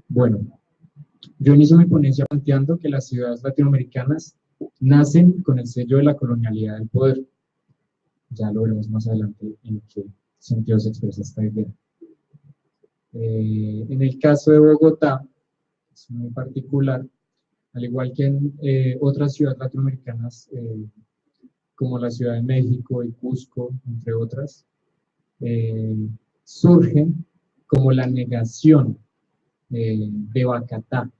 Bueno, yo inicio mi ponencia planteando que las ciudades latinoamericanas nacen con el sello de la colonialidad del poder. Ya lo veremos más adelante en qué sentido se expresa esta idea. En el caso de Bogotá, es muy particular, al igual que en otras ciudades latinoamericanas, como la Ciudad de México y Cusco, entre otras, eh, surgen como la negación de Bacatá,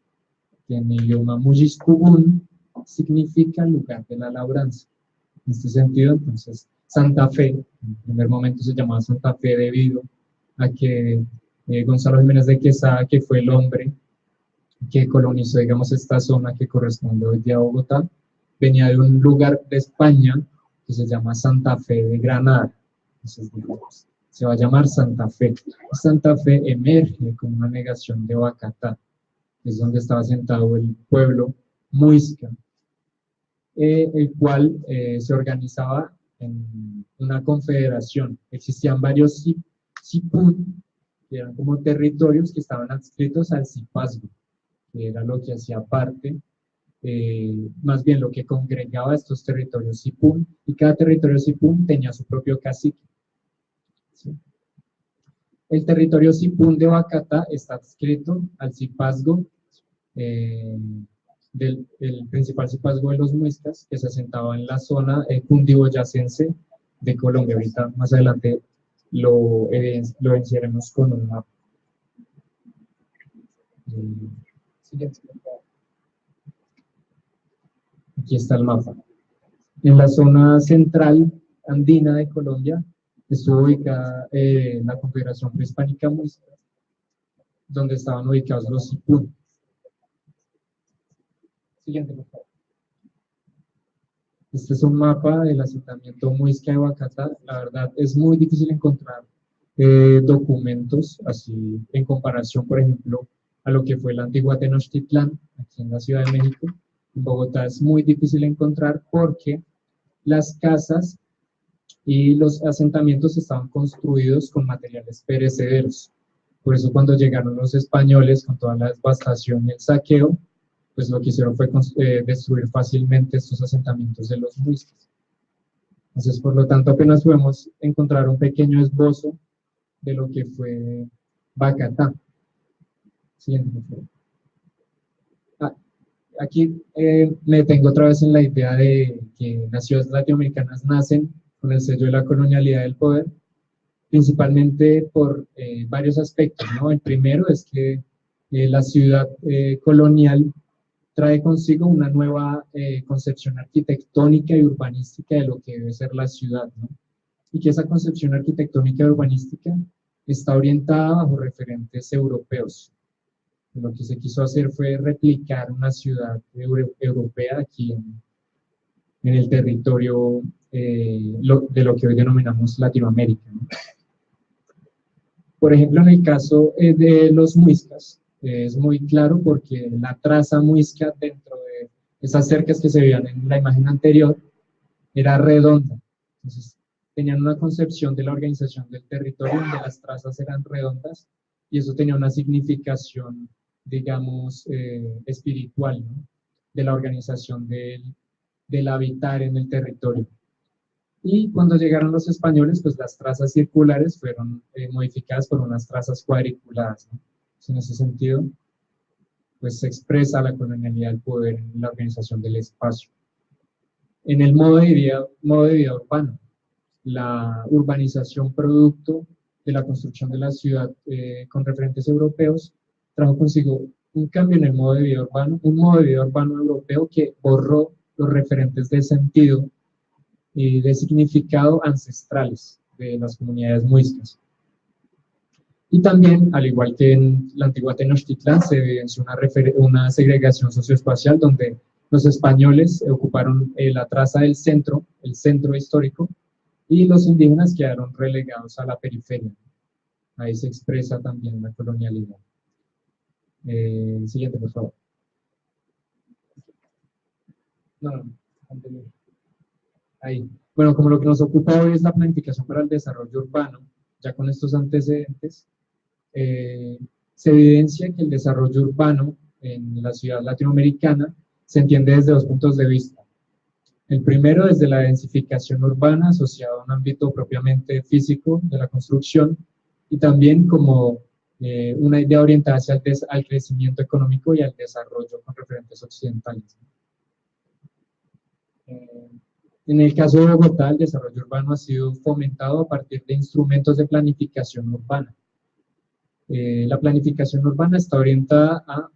que en idioma Muyiscubún significa lugar de la labranza. En este sentido, entonces, Santa Fe, en primer momento se llamaba Santa Fe debido a que Gonzalo Jiménez de Quesada, que fue el hombre que colonizó, digamos, esta zona que corresponde hoy día a Bogotá, venía de un lugar de España que se llama Santa Fe de Granada. Entonces, digamos, se va a llamar Santa Fe. Santa Fe emerge como una negación de Bacatá, que es donde estaba sentado el pueblo muisca, el cual se organizaba en una confederación. Existían varios cipún, que eran como territorios que estaban adscritos al cipazgo, que era lo que hacía parte, más bien lo que congregaba estos territorios cipún, y cada territorio cipún tenía su propio cacique. ¿Sí? El territorio cipún de Bacatá está adscrito al cipazgo el principal cipazgo de los muiscas, que se asentaba en la zona cundiboyacense de Colombia. Ahorita más adelante lo evidenciaremos con un mapa. Aquí está el mapa. En la zona central andina de Colombia estuvo ubicada la Confederación Prehispánica Muisca, donde estaban ubicados los cipún. Siguiente, por favor. Este es un mapa del asentamiento muisca de Bacatá. La verdad es muy difícil encontrar documentos así en comparación, por ejemplo, a lo que fue la antigua Tenochtitlán, aquí en la Ciudad de México. En Bogotá es muy difícil encontrar porque las casas y los asentamientos estaban construidos con materiales perecederos. Por eso cuando llegaron los españoles con toda la devastación y el saqueo, pues lo que hicieron fue destruir fácilmente estos asentamientos de los muiscas. Entonces, por lo tanto, apenas podemos encontrar un pequeño esbozo de lo que fue Bacatá. Siguiente, por favor. Aquí me detengo otra vez en la idea de que las ciudades latinoamericanas nacen con el sello de la colonialidad del poder, principalmente por varios aspectos, ¿no? El primero es que la ciudad colonial trae consigo una nueva concepción arquitectónica y urbanística de lo que debe ser la ciudad, ¿no? Y que esa concepción arquitectónica y urbanística está orientada bajo referentes europeos. Lo que se quiso hacer fue replicar una ciudad europea aquí en el territorio de lo que hoy denominamos Latinoamérica, ¿no? Por ejemplo, en el caso de los muiscas, es muy claro porque la traza muisca dentro de esas cercas que se veían en la imagen anterior era redonda. Entonces, tenían una concepción de la organización del territorio donde las trazas eran redondas y eso tenía una significación, digamos, espiritual, ¿no? De la organización del habitar en el territorio. Y cuando llegaron los españoles, pues las trazas circulares fueron modificadas por unas trazas cuadriculadas, ¿no? Entonces, en ese sentido, pues se expresa la colonialidad del poder en la organización del espacio. En el modo de vida urbano, la urbanización producto de la construcción de la ciudad con referentes europeos trajo consigo un cambio en el modo de vida urbano, un modo de vida urbano europeo que borró los referentes de sentido y de significado ancestrales de las comunidades muiscas. Y también, al igual que en la antigua Tenochtitlán, se evidenció una segregación socioespacial donde los españoles ocuparon la traza del centro, el centro histórico, y los indígenas quedaron relegados a la periferia. Ahí se expresa también la colonialidad. Siguiente, por favor. No, anterior. Ahí. Bueno, como lo que nos ocupa hoy es la planificación para el desarrollo urbano, ya con estos antecedentes, se evidencia que el desarrollo urbano en la ciudad latinoamericana se entiende desde dos puntos de vista. El primero, desde la densificación urbana asociada a un ámbito propiamente físico de la construcción, y también como una idea orientada hacia al crecimiento económico y al desarrollo con referentes occidentales. En el caso de Bogotá, el desarrollo urbano ha sido fomentado a partir de instrumentos de planificación urbana. La planificación urbana está orientada a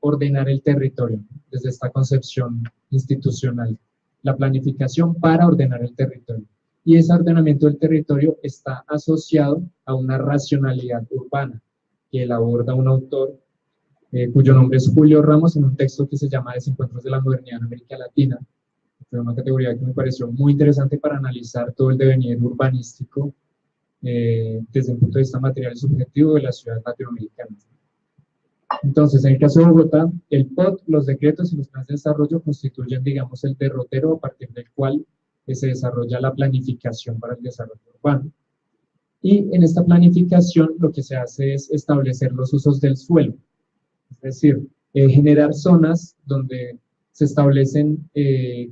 ordenar el territorio, desde esta concepción institucional. La planificación para ordenar el territorio. Y ese ordenamiento del territorio está asociado a una racionalidad urbana, que la aborda un autor cuyo nombre es Julio Ramos, en un texto que se llama Desencuentros de la Modernidad en América Latina. Fue una categoría que me pareció muy interesante para analizar todo el devenir urbanístico desde el punto de vista material y subjetivo de la ciudad latinoamericana. Entonces, en el caso de Bogotá, el POT, los decretos y los planes de desarrollo constituyen, digamos, el derrotero a partir del cual se desarrolla la planificación para el desarrollo urbano. Y en esta planificación lo que se hace es establecer los usos del suelo, es decir, generar zonas donde se establecen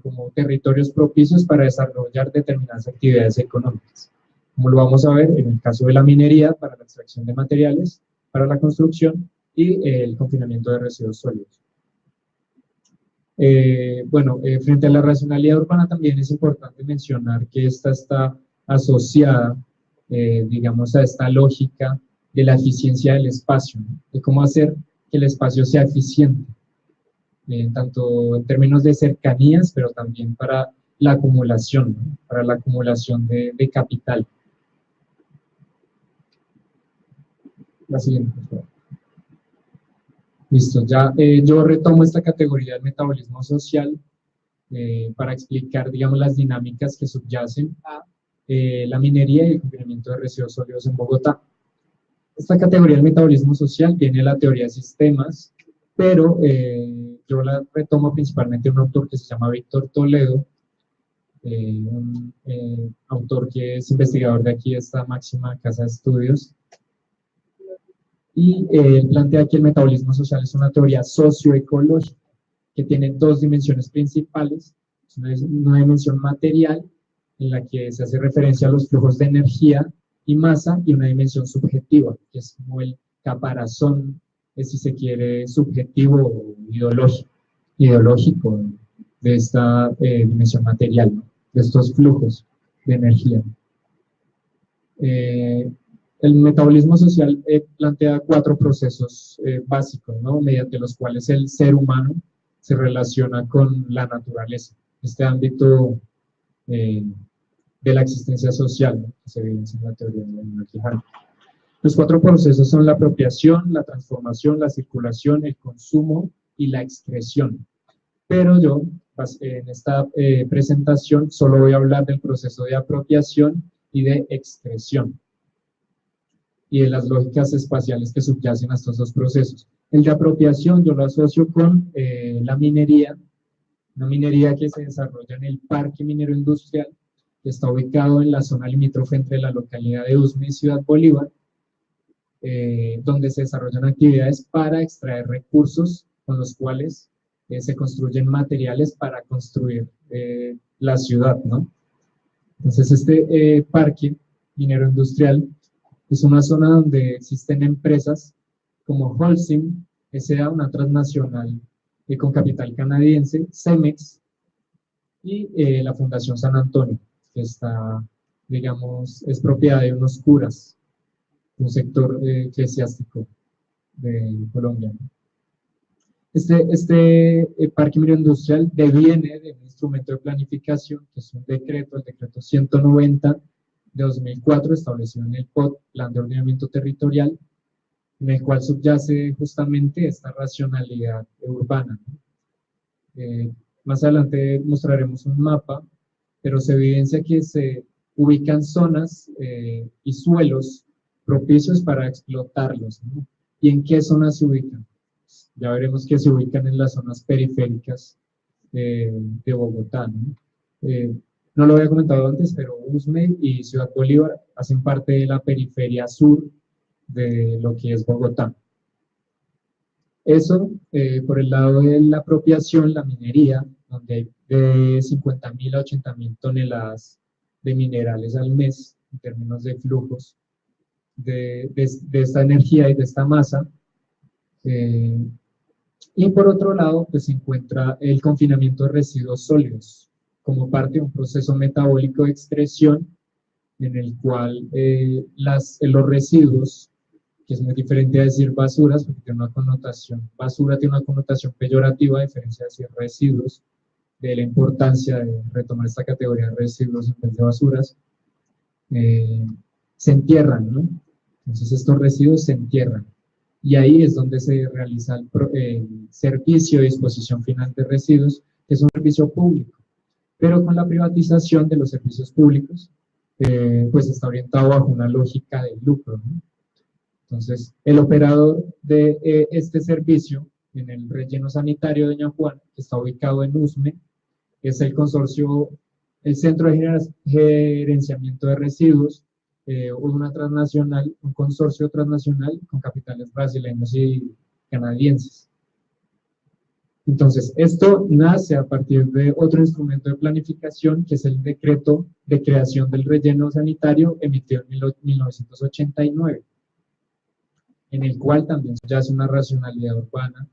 como territorios propicios para desarrollar determinadas actividades económicas. Como lo vamos a ver en el caso de la minería, para la extracción de materiales, para la construcción y el confinamiento de residuos sólidos. Frente a la racionalidad urbana también es importante mencionar que esta está asociada, digamos, a esta lógica de la eficiencia del espacio, ¿no? De cómo hacer que el espacio sea eficiente, tanto en términos de cercanías, pero también para la acumulación, ¿no? Para la acumulación de capital. La siguiente, por favor. Listo, ya yo retomo esta categoría del metabolismo social para explicar, digamos, las dinámicas que subyacen a la minería y el confinamiento de residuos sólidos en Bogotá. Esta categoría del metabolismo social viene de la teoría de sistemas, pero yo la retomo principalmente de un autor que se llama Víctor Toledo, un autor que es investigador de aquí, de esta máxima casa de estudios. Y plantea que el metabolismo social es una teoría socioecológica que tiene dos dimensiones principales. Una dimensión material, en la que se hace referencia a los flujos de energía y masa, y una dimensión subjetiva, que es como el caparazón, si se quiere, subjetivo o ideológico de esta dimensión material, ¿no? De estos flujos de energía. El metabolismo social plantea cuatro procesos básicos, ¿no? Mediante los cuales el ser humano se relaciona con la naturaleza, este ámbito de la existencia social, ¿no? Que se evidencia en la teoría de Marquijano. Los cuatro procesos son la apropiación, la transformación, la circulación, el consumo y la excreción. Pero yo, en esta presentación, solo voy a hablar del proceso de apropiación y de excreción, y de las lógicas espaciales que subyacen a estos dos procesos. El de apropiación yo lo asocio con la minería, una minería que se desarrolla en el Parque Minero Industrial, que está ubicado en la zona limítrofe entre la localidad de Usme y Ciudad Bolívar, donde se desarrollan actividades para extraer recursos con los cuales se construyen materiales para construir la ciudad, ¿no? Entonces este Parque Minero Industrial es una zona donde existen empresas como Holcim S.A., una transnacional con capital canadiense, Cemex, y la Fundación San Antonio, que está, digamos, es propiedad de unos curas, un sector eclesiástico de Colombia. Este Parque Minero Industrial deviene de un instrumento de planificación, que es un decreto, el decreto 190 de 2004, establecido en el POT, Plan de Ordenamiento Territorial, en el cual subyace justamente esta racionalidad urbana, ¿no? Más adelante mostraremos un mapa, pero se evidencia que se ubican zonas y suelos propicios para explotarlos, ¿no? ¿Y en qué zonas se ubican? Ya veremos que se ubican en las zonas periféricas de Bogotá, ¿no? No lo había comentado antes, pero Usme y Ciudad Bolívar hacen parte de la periferia sur de lo que es Bogotá. Eso, por el lado de la apropiación, la minería, donde hay de 50.000 a 80.000 toneladas de minerales al mes, en términos de flujos de esta energía y de esta masa. Y por otro lado, pues se encuentra el confinamiento de residuos sólidos, como parte de un proceso metabólico de excreción, en el cual los residuos, que es muy diferente a decir basuras, porque tiene una connotación, basura tiene una connotación peyorativa, a diferencia de decir residuos, de la importancia de retomar esta categoría de residuos en vez de basuras, se entierran, ¿no? Entonces estos residuos se entierran. Y ahí es donde se realiza el servicio de disposición final de residuos, que es un servicio público. Pero con la privatización de los servicios públicos, pues está orientado bajo una lógica de lucro, ¿no? Entonces, el operador de este servicio en el relleno sanitario de Doña Juana, que está ubicado en Usme, es el consorcio, el Centro de Gerenciamiento de Residuos, una transnacional, un consorcio transnacional con capitales brasileños y canadienses. Entonces, esto nace a partir de otro instrumento de planificación, que es el decreto de creación del relleno sanitario emitido en 1989, en el cual también se hace una racionalidad urbana,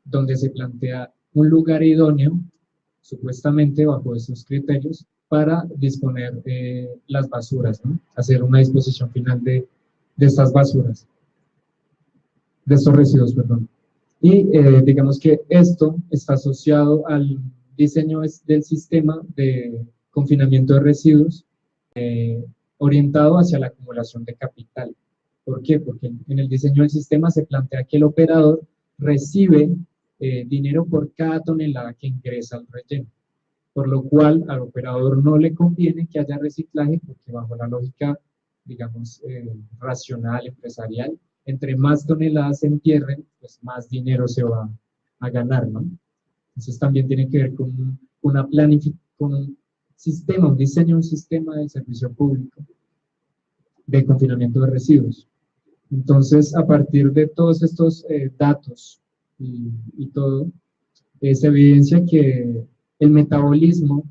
donde se plantea un lugar idóneo, supuestamente bajo esos criterios, para disponer las basuras, ¿no? Hacer una disposición final de estas basuras, de estos residuos, perdón. Y digamos que esto está asociado al diseño del sistema de confinamiento de residuos orientado hacia la acumulación de capital. ¿Por qué? Porque en el diseño del sistema se plantea que el operador recibe dinero por cada tonelada que ingresa al relleno, por lo cual al operador no le conviene que haya reciclaje, porque bajo la lógica, digamos, racional, empresarial, entre más toneladas se entierren, pues más dinero se va a ganar, ¿no? Entonces también tiene que ver con una planificación, con un sistema, un diseño de un sistema de servicio público de confinamiento de residuos. Entonces, a partir de todos estos datos y todo, se evidencia que el metabolismo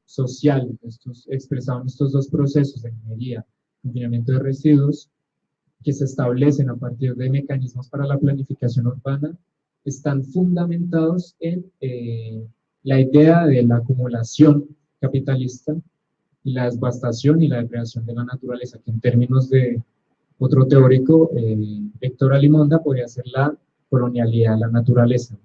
social, expresado en estos dos procesos de minería, confinamiento de residuos, que se establecen a partir de mecanismos para la planificación urbana, están fundamentados en la idea de la acumulación capitalista y la devastación y la depredación de la naturaleza, que en términos de otro teórico, Héctor Alimonda, podría ser la colonialidad de la naturaleza.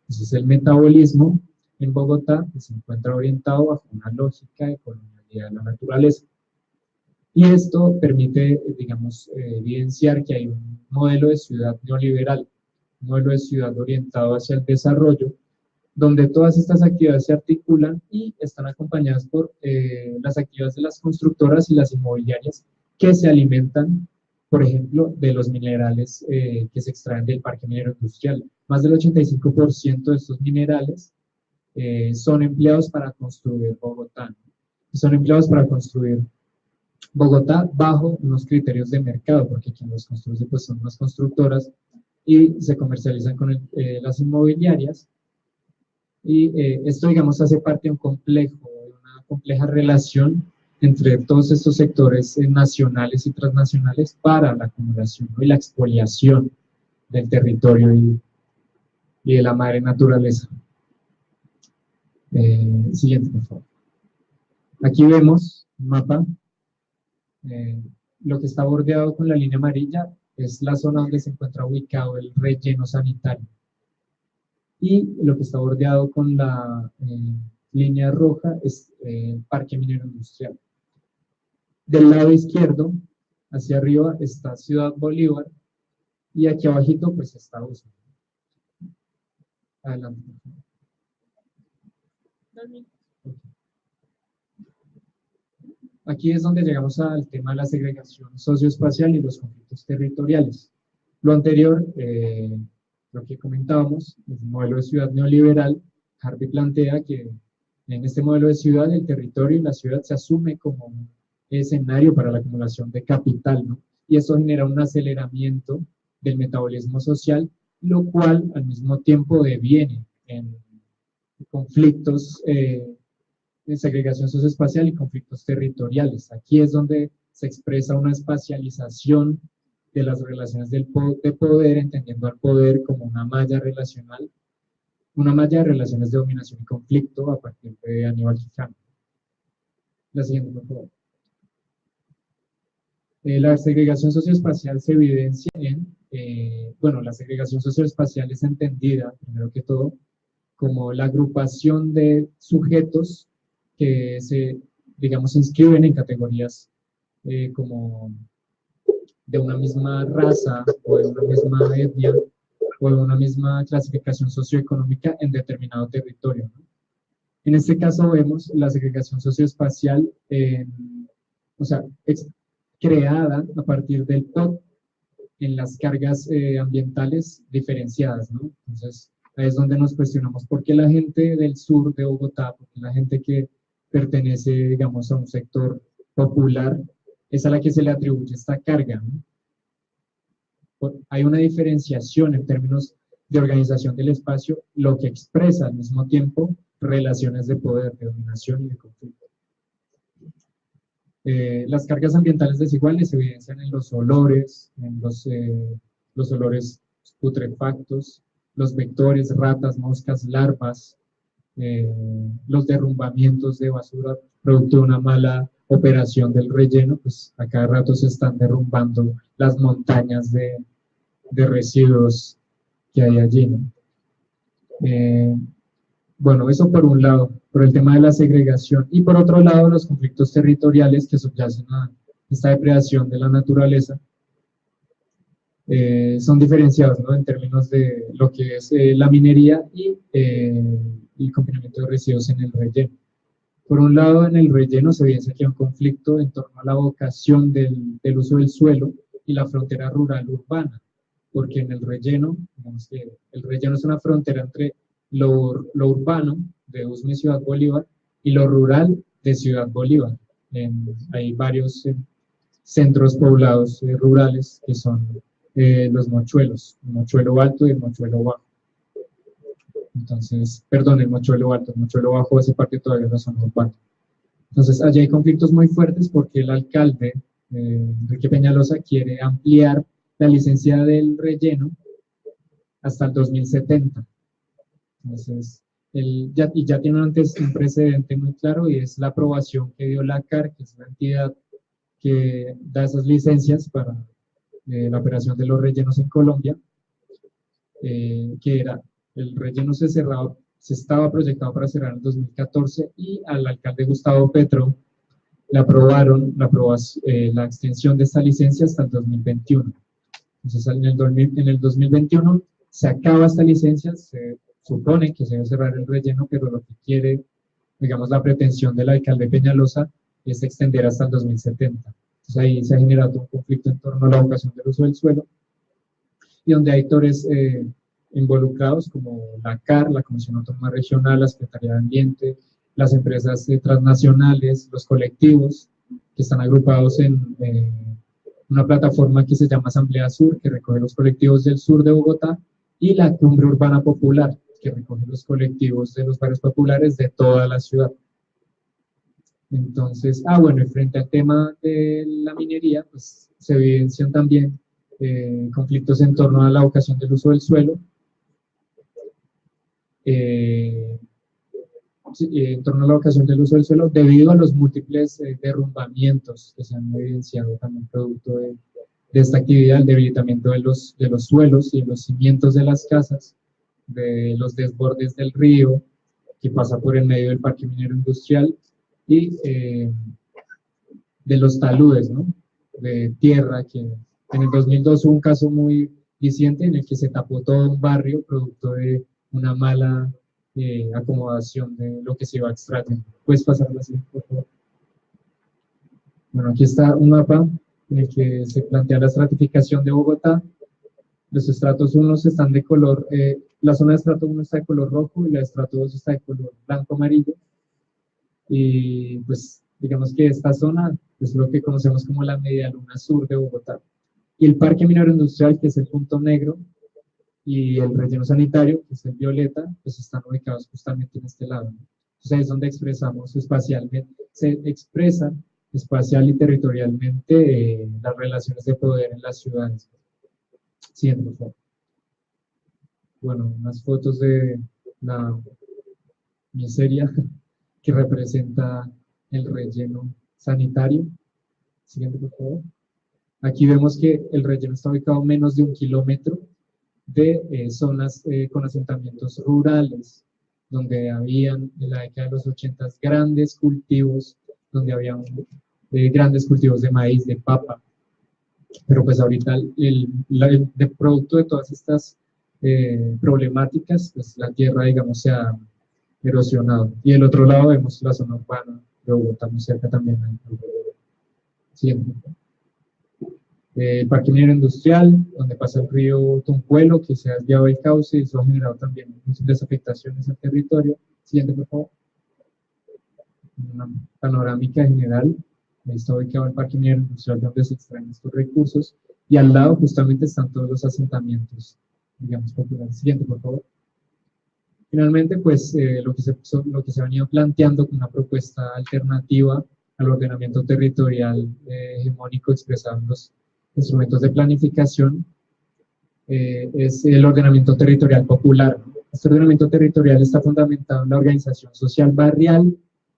Entonces el metabolismo en Bogotá se encuentra orientado bajo una lógica de colonialidad de la naturaleza. Y esto permite, digamos, evidenciar que hay un modelo de ciudad neoliberal, un modelo de ciudad orientado hacia el desarrollo, donde todas estas actividades se articulan y están acompañadas por las actividades de las constructoras y las inmobiliarias que se alimentan, por ejemplo, de los minerales que se extraen del parque minero industrial. Más del 85% de estos minerales son empleados para construir Bogotá. Son empleados para construir Bogotá bajo unos criterios de mercado, porque quien los construye pues son las constructoras y se comercializan con las inmobiliarias. Y esto, digamos, hace parte de una compleja relación entre todos estos sectores nacionales y transnacionales para la acumulación, ¿no? Y la expoliación del territorio y de la madre naturaleza. Siguiente, por favor. Aquí vemos un mapa. Lo que está bordeado con la línea amarilla es la zona donde se encuentra ubicado el relleno sanitario. Y lo que está bordeado con la línea roja es el parque minero industrial. Del lado izquierdo, hacia arriba, está Ciudad Bolívar, y aquí abajito pues está Usme. Adelante. Aquí es donde llegamos al tema de la segregación socioespacial y los conflictos territoriales. Lo anterior, lo que comentábamos, el modelo de ciudad neoliberal, Harvey plantea que En este modelo de ciudad, el territorio y la ciudad se asume como un escenario para la acumulación de capital, ¿no? Y eso genera un aceleramiento del metabolismo social, lo cual al mismo tiempo deviene en conflictos de segregación socioespacial y conflictos territoriales. Aquí es donde se expresa una espacialización de las relaciones de poder, entendiendo al poder como una malla relacional, una malla de relaciones de dominación y conflicto a partir de Aníbal Quijano. La siguiente, por favor. La segregación socioespacial se evidencia en, bueno, la segregación socioespacial es entendida, primero que todo, como la agrupación de sujetos que se, digamos, inscriben en categorías como de una misma raza o de una misma etnia o de una misma clasificación socioeconómica en determinado territorio, ¿no? En este caso vemos la segregación socioespacial, o sea, creada a partir del POT en las cargas ambientales diferenciadas, ¿no? Entonces, ahí es donde nos cuestionamos por qué la gente del sur de Bogotá, por qué la gente que pertenece, digamos, a un sector popular, es a la que se le atribuye esta carga, ¿no? Hay una diferenciación en términos de organización del espacio, lo que expresa al mismo tiempo relaciones de poder, de dominación y de conflicto. Las cargas ambientales desiguales se evidencian en los olores, en los olores putrefactos, los vectores, ratas, moscas, larvas, los derrumbamientos de basura, producto de una mala operación del relleno, pues a cada rato se están derrumbando las montañas de residuos que hay allí, ¿no? Bueno, eso por un lado, por el tema de la segregación, y por otro lado los conflictos territoriales que subyacen a esta depredación de la naturaleza son diferenciados, ¿no? En términos de lo que es la minería y el confinamiento de residuos en el relleno. Por un lado, en el relleno se evidencia que hay un conflicto en torno a la vocación del uso del suelo y la frontera rural-urbana, porque en el relleno, digamos que el relleno es una frontera entre lo urbano de Usme Ciudad Bolívar y lo rural de Ciudad Bolívar. Hay varios centros poblados rurales que son los mochuelos, el mochuelo alto y el mochuelo bajo. Entonces, perdón, el mochuelo alto, el mochuelo bajo hace parte todavía de la zona urbana. Entonces, allí hay conflictos muy fuertes porque el alcalde, Enrique Peñalosa, quiere ampliar la licencia del relleno hasta el 2070. Entonces, ya tiene un precedente muy claro y es la aprobación que dio la CAR, que es la entidad que da esas licencias para la operación de los rellenos en Colombia, que era, el relleno se estaba proyectado para cerrar en 2014 y al alcalde Gustavo Petro le aprobaron la extensión de esta licencia hasta el 2021. Entonces, en el 2021 se acaba esta licencia, se supone que se debe cerrar el relleno, pero lo que quiere, digamos, la pretensión del alcalde Peñalosa es extender hasta el 2070. Entonces, ahí se ha generado un conflicto en torno a la vocación del uso del suelo, y donde hay actores involucrados como la CAR, la Comisión Autónoma Regional, la Secretaría de Ambiente, las empresas transnacionales, los colectivos que están agrupados en una plataforma que se llama Asamblea Sur, que recoge los colectivos del sur de Bogotá, y la Cumbre Urbana Popular, que recoge los colectivos de los barrios populares de toda la ciudad. Entonces, bueno, y frente al tema de la minería, pues se evidencian también conflictos en torno a la vocación del uso del suelo, en torno a la vocación del uso del suelo, debido a los múltiples derrumbamientos que se han evidenciado también producto de esta actividad, el debilitamiento de los suelos y los cimientos de las casas, de los desbordes del río que pasa por el medio del parque minero industrial y de los taludes, ¿no? De tierra, que en el 2002 hubo un caso muy reciente en el que se tapó todo un barrio producto de una mala acomodación de lo que se iba a extraer. ¿Puedes pasarla así, por favor? Bueno, aquí está un mapa en el que se plantea la estratificación de Bogotá. Los estratos 1 están de color, la zona de estrato 1 está de color rojo y la de estrato 2 está de color blanco-amarillo. y pues digamos que esta zona es lo que conocemos como la media luna sur de Bogotá. Y el parque minero industrial, que es el punto negro, y el relleno sanitario, que es el violeta, pues están ubicados justamente en este lado, ¿no? Entonces ahí es donde expresamos espacialmente, se expresa espacial y territorialmente las relaciones de poder en las ciudades. Siguiente, por favor. Bueno, unas fotos de la miseria que representa el relleno sanitario. Siguiente, por favor. Aquí vemos que el relleno está ubicado a menos de 1 kilómetro de zonas con asentamientos rurales, donde habían en la década de los 80 grandes cultivos, donde habían grandes cultivos de maíz, de papa. Pero pues ahorita de producto de todas estas problemáticas, pues la tierra, digamos, se ha erosionado. Y del otro lado vemos la zona urbana de Bogotá, muy cerca también. Siguiente. El parque minero industrial, donde pasa el río Tunjuelo, que se ha desviado el cauce y eso ha generado también múltiples afectaciones al territorio. Siguiente, por favor. Una panorámica general. Ahí está ubicado el parque minero industrial donde se extraen estos recursos y al lado justamente están todos los asentamientos, digamos, populares. Siguiente, por favor. Finalmente, pues lo que se ha venido planteando como una propuesta alternativa al ordenamiento territorial hegemónico expresado en los instrumentos de planificación es el ordenamiento territorial popular. Este ordenamiento territorial está fundamentado en la organización social barrial,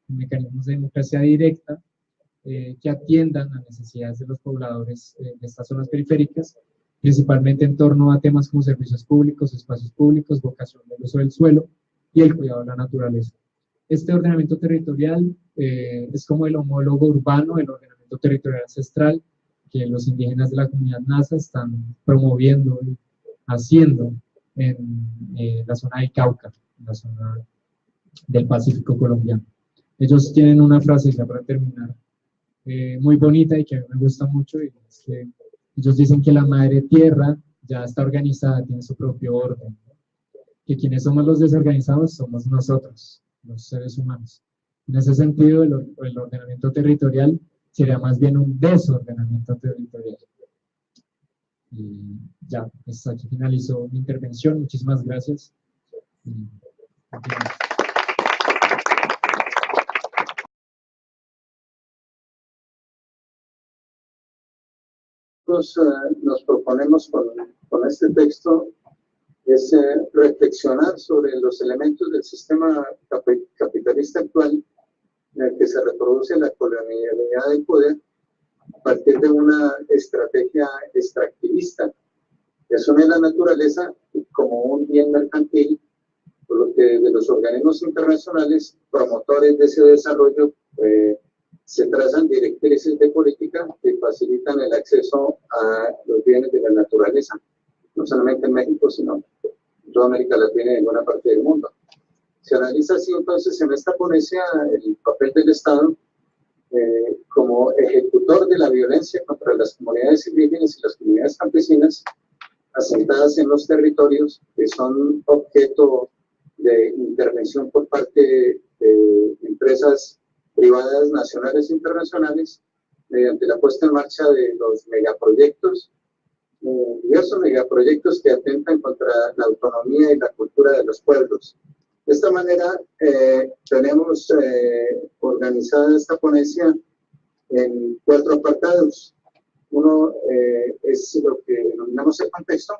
en mecanismos de democracia directa, que atiendan a necesidades de los pobladores de estas zonas periféricas, principalmente en torno a temas como servicios públicos, espacios públicos, vocación del uso del suelo y el cuidado de la naturaleza. Este ordenamiento territorial es como el homólogo urbano, el ordenamiento territorial ancestral, que los indígenas de la comunidad Nasa están promoviendo y haciendo en la zona del Cauca, en la zona del Pacífico colombiano. Ellos tienen una frase, ya para terminar, muy bonita y que a mí me gusta mucho, y es que ellos dicen que la madre tierra ya está organizada, tiene su propio orden, ¿no? Que quienes somos los desorganizados somos nosotros, los seres humanos. En ese sentido, el ordenamiento territorial sería más bien un desordenamiento territorial. Y ya, pues aquí finalizó mi intervención. Muchísimas gracias. Nos proponemos con este texto es reflexionar sobre los elementos del sistema capitalista actual en el que se reproduce la colonialidad del poder a partir de una estrategia extractivista que asume la naturaleza como un bien mercantil, por lo que de los organismos internacionales promotores de ese desarrollo se trazan directrices de política que facilitan el acceso a los bienes de la naturaleza, no solamente en México, sino en toda América Latina y en buena parte del mundo. Se analiza así entonces en esta ponencia el papel del Estado como ejecutor de la violencia contra las comunidades indígenas y las comunidades campesinas asentadas en los territorios que son objeto de intervención por parte de empresas privadas nacionales e internacionales mediante la puesta en marcha de los megaproyectos, diversos megaproyectos que atentan contra la autonomía y la cultura de los pueblos. De esta manera tenemos organizada esta ponencia en 4 apartados. Uno es lo que denominamos el contexto.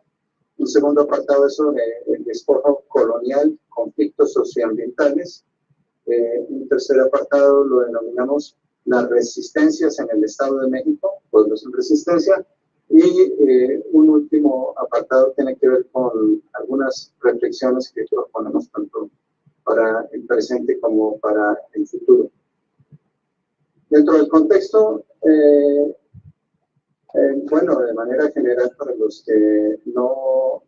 Un segundo apartado es sobre el despojo colonial, conflictos socioambientales. Un tercer apartado lo denominamos las resistencias en el Estado de México, pueblos en resistencia. Y un último apartado tiene que ver con algunas reflexiones que proponemos tanto para el presente como para el futuro. Dentro del contexto, bueno, de manera general, para los que no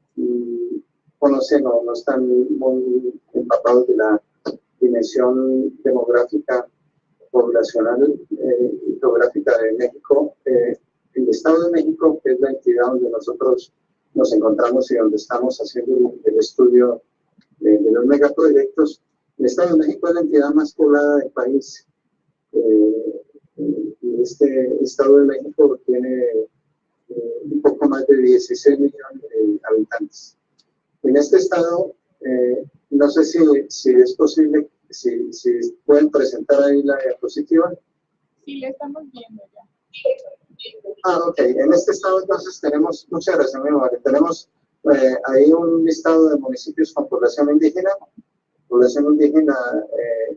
conocen o no están muy empapados de la dimensión demográfica, poblacional y geográfica de México, el Estado de México, que es la entidad donde nosotros nos encontramos y donde estamos haciendo el estudio de los megaproyectos, El Estado de México es la entidad más poblada del país. Y este Estado de México tiene un poco más de 16 millones de habitantes. En este estado, no sé si es posible, si pueden presentar ahí la diapositiva. Sí, le estamos viendo ya. Ok. En este estado entonces tenemos, muchas gracias, mi amor, tenemos ahí un listado de municipios con población indígena,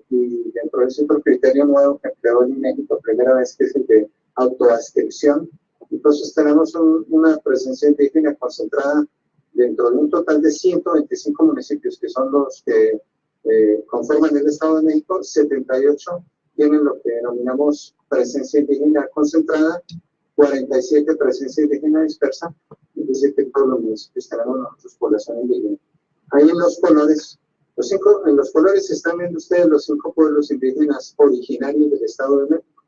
y dentro de ese otro criterio nuevo que creó el INEGI por primera vez, que es el de autoadscripción. Entonces tenemos una presencia indígena concentrada dentro de un total de 125 municipios, que son los que conforman el Estado de México. 78 tienen lo que denominamos presencia indígena concentrada, 47 presencia indígena dispersa, y 17 todos los municipios tenemos nosotros población indígena. Ahí en los colores, en los colores están viendo ustedes los 5 pueblos indígenas originarios del Estado de México,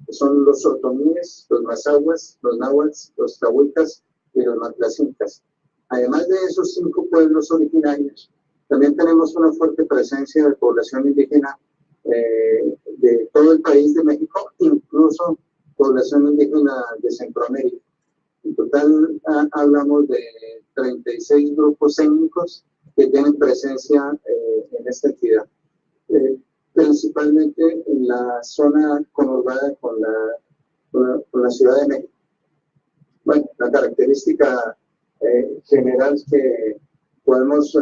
que son los otomíes, los mazahuas, los náhuatls, los tahuicas y los matlacincas. Además de esos 5 pueblos originarios, también tenemos una fuerte presencia de población indígena de todo el país de México, incluso población indígena de Centroamérica. En total hablamos de 36 grupos étnicos que tienen presencia en esta entidad, principalmente en la zona conurbada con la Ciudad de México. Bueno, la característica general que podemos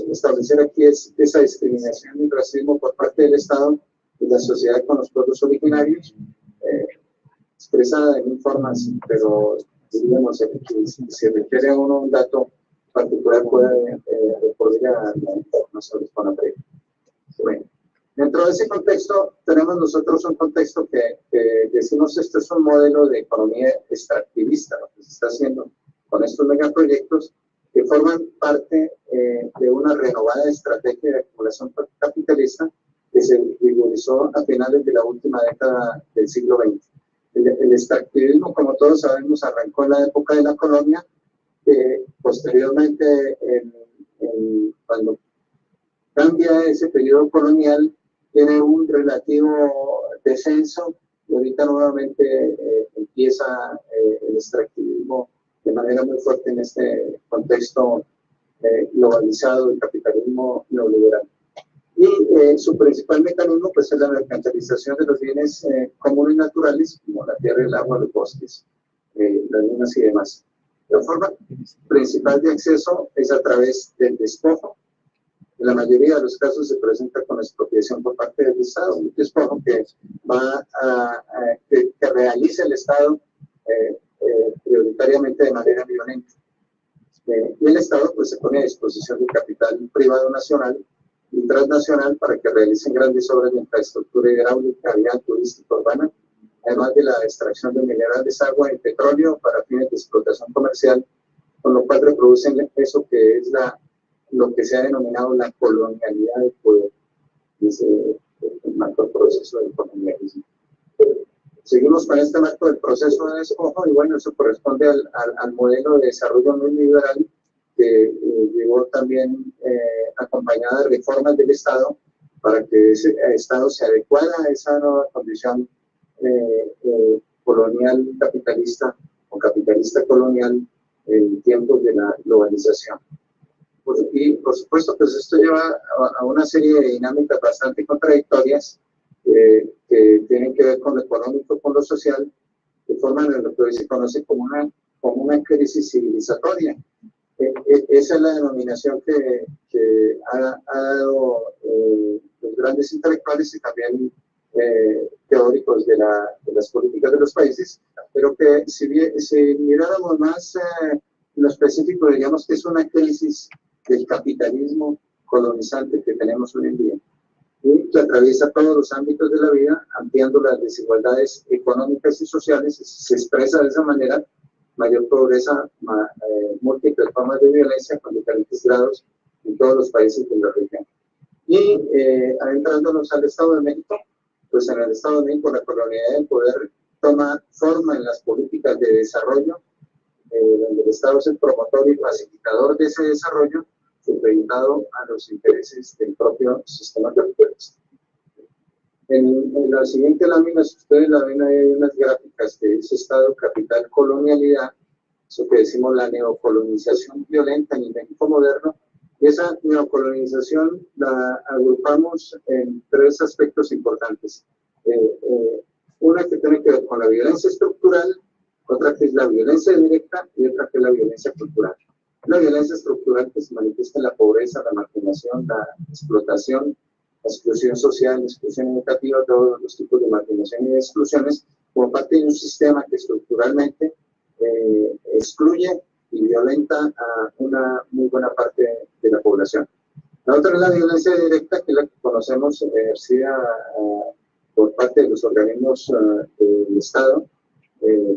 establecer aquí es esa discriminación y racismo por parte del Estado y la sociedad con los pueblos originarios, expresada en formas, pero diríamos que si requiere uno un dato particular puede recurrir a la información disponible. Bueno, dentro de ese contexto tenemos nosotros un contexto que decimos esto es un modelo de economía extractivista, lo que se está haciendo con estos megaproyectos que forman parte de una renovada estrategia de acumulación capitalista que se visualizó a finales de la última década del siglo XX. El extractivismo, como todos sabemos, arrancó en la época de la colonia, posteriormente, cuando cambia ese periodo colonial, tiene un relativo descenso y ahorita nuevamente empieza el extractivismo de manera muy fuerte en este contexto globalizado del capitalismo neoliberal. Y su principal mecanismo pues, es la mercantilización de los bienes comunes y naturales, como la tierra, el agua, los bosques, las minas y demás. La forma principal de acceso es a través del despojo. En la mayoría de los casos se presenta con expropiación por parte del Estado, un despojo que realiza el Estado prioritariamente de manera violenta. Y el Estado pues, se pone a disposición del capital privado nacional y transnacional para que realicen grandes obras de infraestructura hidráulica, vial, turística, urbana, además de la extracción de minerales, agua y petróleo para fines de explotación comercial, con lo cual reproducen eso que es lo que se ha denominado la colonialidad del poder, ese el marco del proceso del colonialismo. Seguimos con este marco del proceso de despojo y bueno, eso corresponde al modelo de desarrollo muy liberal que llegó también acompañada de reformas del Estado para que ese Estado se adecuara a esa nueva condición colonial capitalista o capitalista colonial en tiempos de la globalización. Y por supuesto, pues esto lleva a una serie de dinámicas bastante contradictorias que tienen que ver con lo económico, con lo social, que forman lo que hoy se conoce como una crisis civilizatoria. Esa es la denominación que ha dado los grandes intelectuales y también teóricos de las políticas de los países, pero que si miráramos más lo específico, diríamos que es una crisis del capitalismo colonizante que tenemos hoy en día y que atraviesa todos los ámbitos de la vida, ampliando las desigualdades económicas y sociales. Se expresa de esa manera mayor pobreza, múltiples formas de violencia con diferentes grados en todos los países de la región. Y adentrándonos al Estado de México, pues en el Estado de México la colonialidad del poder toma forma en las políticas de desarrollo, donde el Estado es el promotor y facilitador de ese desarrollo, supeditado a los intereses del propio sistema capitalista. En la siguiente lámina, si ustedes la ven, ahí hay unas gráficas que dice Estado, capital, colonialidad, eso que decimos la neocolonización violenta en el México moderno, y esa neocolonización la agrupamos en tres aspectos importantes. Una que tiene que ver con la violencia estructural, otra que es la violencia directa y otra que es la violencia cultural. La violencia estructural que se manifiesta en la pobreza, la marginación, la explotación, la exclusión social, la exclusión educativa, todos los tipos de marginación y de exclusiones, como parte de un sistema que estructuralmente excluye y violenta a una muy buena parte de la población. La otra es la violencia directa, que es la que conocemos ejercida por parte de los organismos del Estado,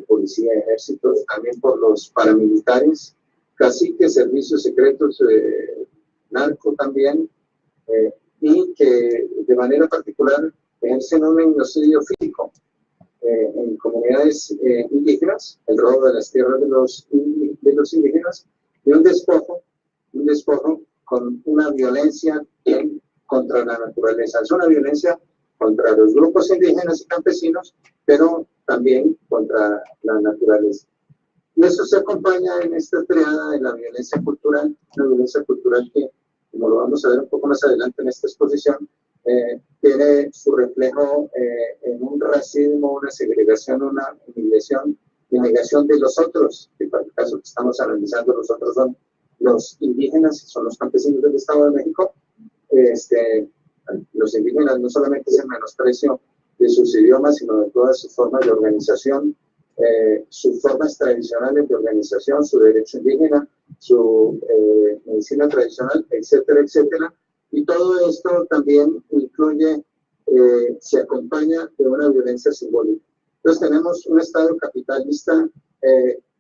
policía, ejército, también por los paramilitares, caciques, servicios secretos, narco también, y que de manera particular ejercen un genocidio físico en comunidades indígenas, el robo de las tierras de los indígenas, y un despojo con una violencia contra la naturaleza. Es una violencia contra los grupos indígenas y campesinos, pero también contra la naturaleza. Y eso se acompaña en esta triada de la violencia cultural, una violencia cultural que, como lo vamos a ver un poco más adelante en esta exposición, tiene su reflejo en un racismo, una segregación, una humillación y negación de los otros, que para el caso que estamos analizando, los otros son los indígenas, son los campesinos del Estado de México. Los indígenas no solamente es el menosprecio de sus idiomas, sino de todas sus formas de organización, sus formas tradicionales de organización, su derecho indígena, su medicina tradicional, etcétera, etcétera. Y todo esto también incluye, se acompaña de una violencia simbólica. Entonces tenemos un Estado capitalista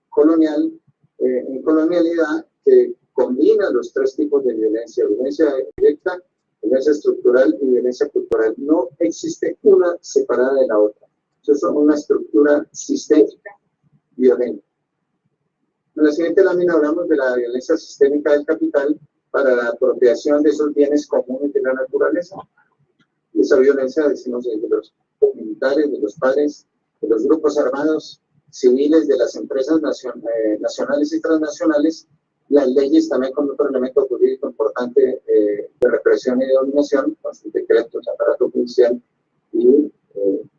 colonial, en colonialidad, que combina los tres tipos de violencia: violencia directa, violencia estructural y violencia cultural. No existe una separada de la otra. Eso es una estructura sistémica violenta. En la siguiente lámina hablamos de la violencia sistémica del capital para la apropiación de esos bienes comunes de la naturaleza. Y esa violencia, decimos, de los militares, de los padres, de los grupos armados, civiles, de las empresas nacionales y transnacionales, las leyes también con otro elemento jurídico importante de represión y de dominación, con sus decretos, aparato judicial y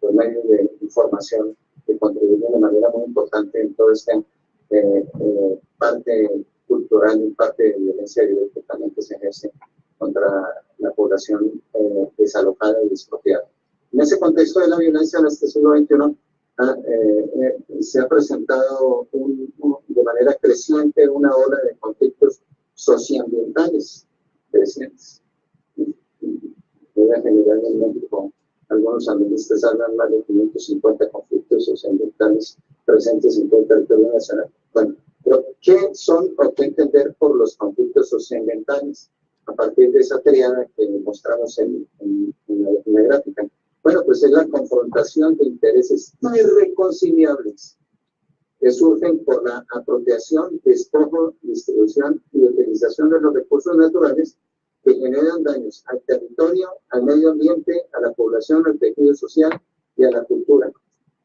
los medios de información que contribuyen de manera muy importante en toda esta parte cultural y parte de violencia directa también que se ejerce contra la población desalojada y expropiada. En ese contexto de la violencia en este siglo XXI se ha presentado de manera creciente una ola de conflictos socioambientales crecientes. Generalmente en México, algunos analistas hablan más de 550 conflictos socioambientales presentes en todo el territorio nacional. Bueno, pero ¿qué son o qué entender por los conflictos socioambientales? A partir de esa triada que mostramos en la gráfica. Bueno, pues es la confrontación de intereses irreconciliables que surgen por la apropiación, despojo, distribución y utilización de los recursos naturales que generan daños al territorio, al medio ambiente, a la población, al tejido social y a la cultura.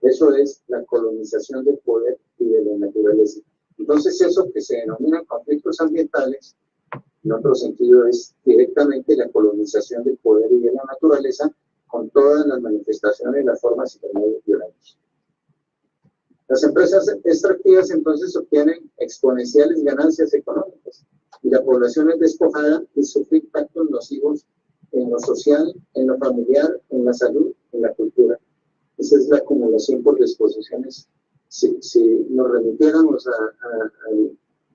Eso es la colonización del poder y de la naturaleza. Entonces, eso que se denomina conflictos ambientales, en otro sentido, es directamente la colonización del poder y de la naturaleza, con todas las manifestaciones, las formas y los medios violentos. Las empresas extractivas entonces obtienen exponenciales ganancias económicas y la población es despojada y sufre impactos nocivos en lo social, en lo familiar, en la salud, en la cultura. Esa es la acumulación por disposiciones. Si nos remitiéramos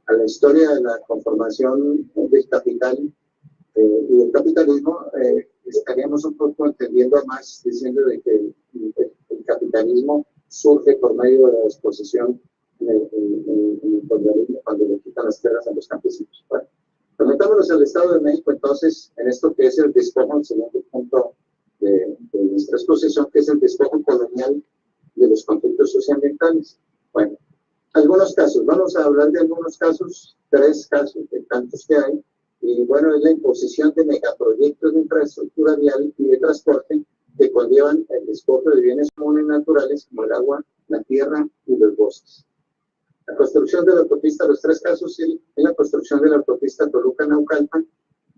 a la historia de la conformación del capital y del capitalismo, estaríamos un poco entendiendo más, diciendo de que el capitalismo surge por medio de la disposición en el colonialismo, cuando le quitan las tierras a los campesinos. Bueno, metámonos al Estado de México entonces en esto que es el despojo, el segundo punto de nuestra exposición, que es el despojo colonial de los conflictos socioambientales. Bueno, algunos casos, vamos a hablar de algunos casos, 3 casos de tantos que hay, Y bueno, es la imposición de megaproyectos de infraestructura vial y de transporte que conllevan el despojo de bienes comunes naturales como el agua, la tierra y los bosques. La construcción de la autopista, los tres casos, en la construcción de la autopista Toluca-Naucalpan,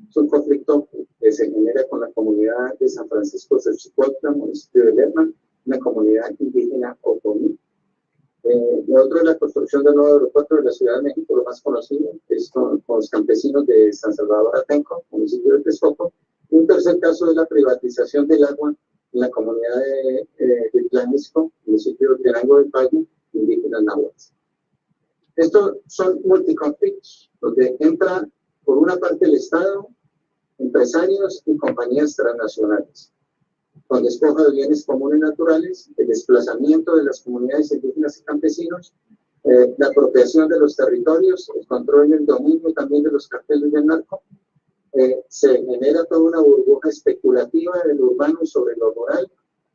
es un conflicto que se genera con la comunidad de San Francisco Xochicóatla, municipio de Lerma, una comunidad indígena otomí. Lo otro es la construcción del nuevo aeropuerto de la Ciudad de México, lo más conocido, es con los campesinos de San Salvador Atenco, municipio de Texcoco. Y un tercer caso es la privatización del agua en la comunidad de Tlanisco, municipio de Tenango del Valle, indígenas náhuatl. Estos son multiconflictos, donde entra por una parte el Estado, empresarios y compañías transnacionales, con despojo de bienes comunes naturales, el desplazamiento de las comunidades indígenas y campesinos, la apropiación de los territorios, el control y el dominio también de los carteles del narco. Se genera toda una burbuja especulativa del urbano sobre lo rural.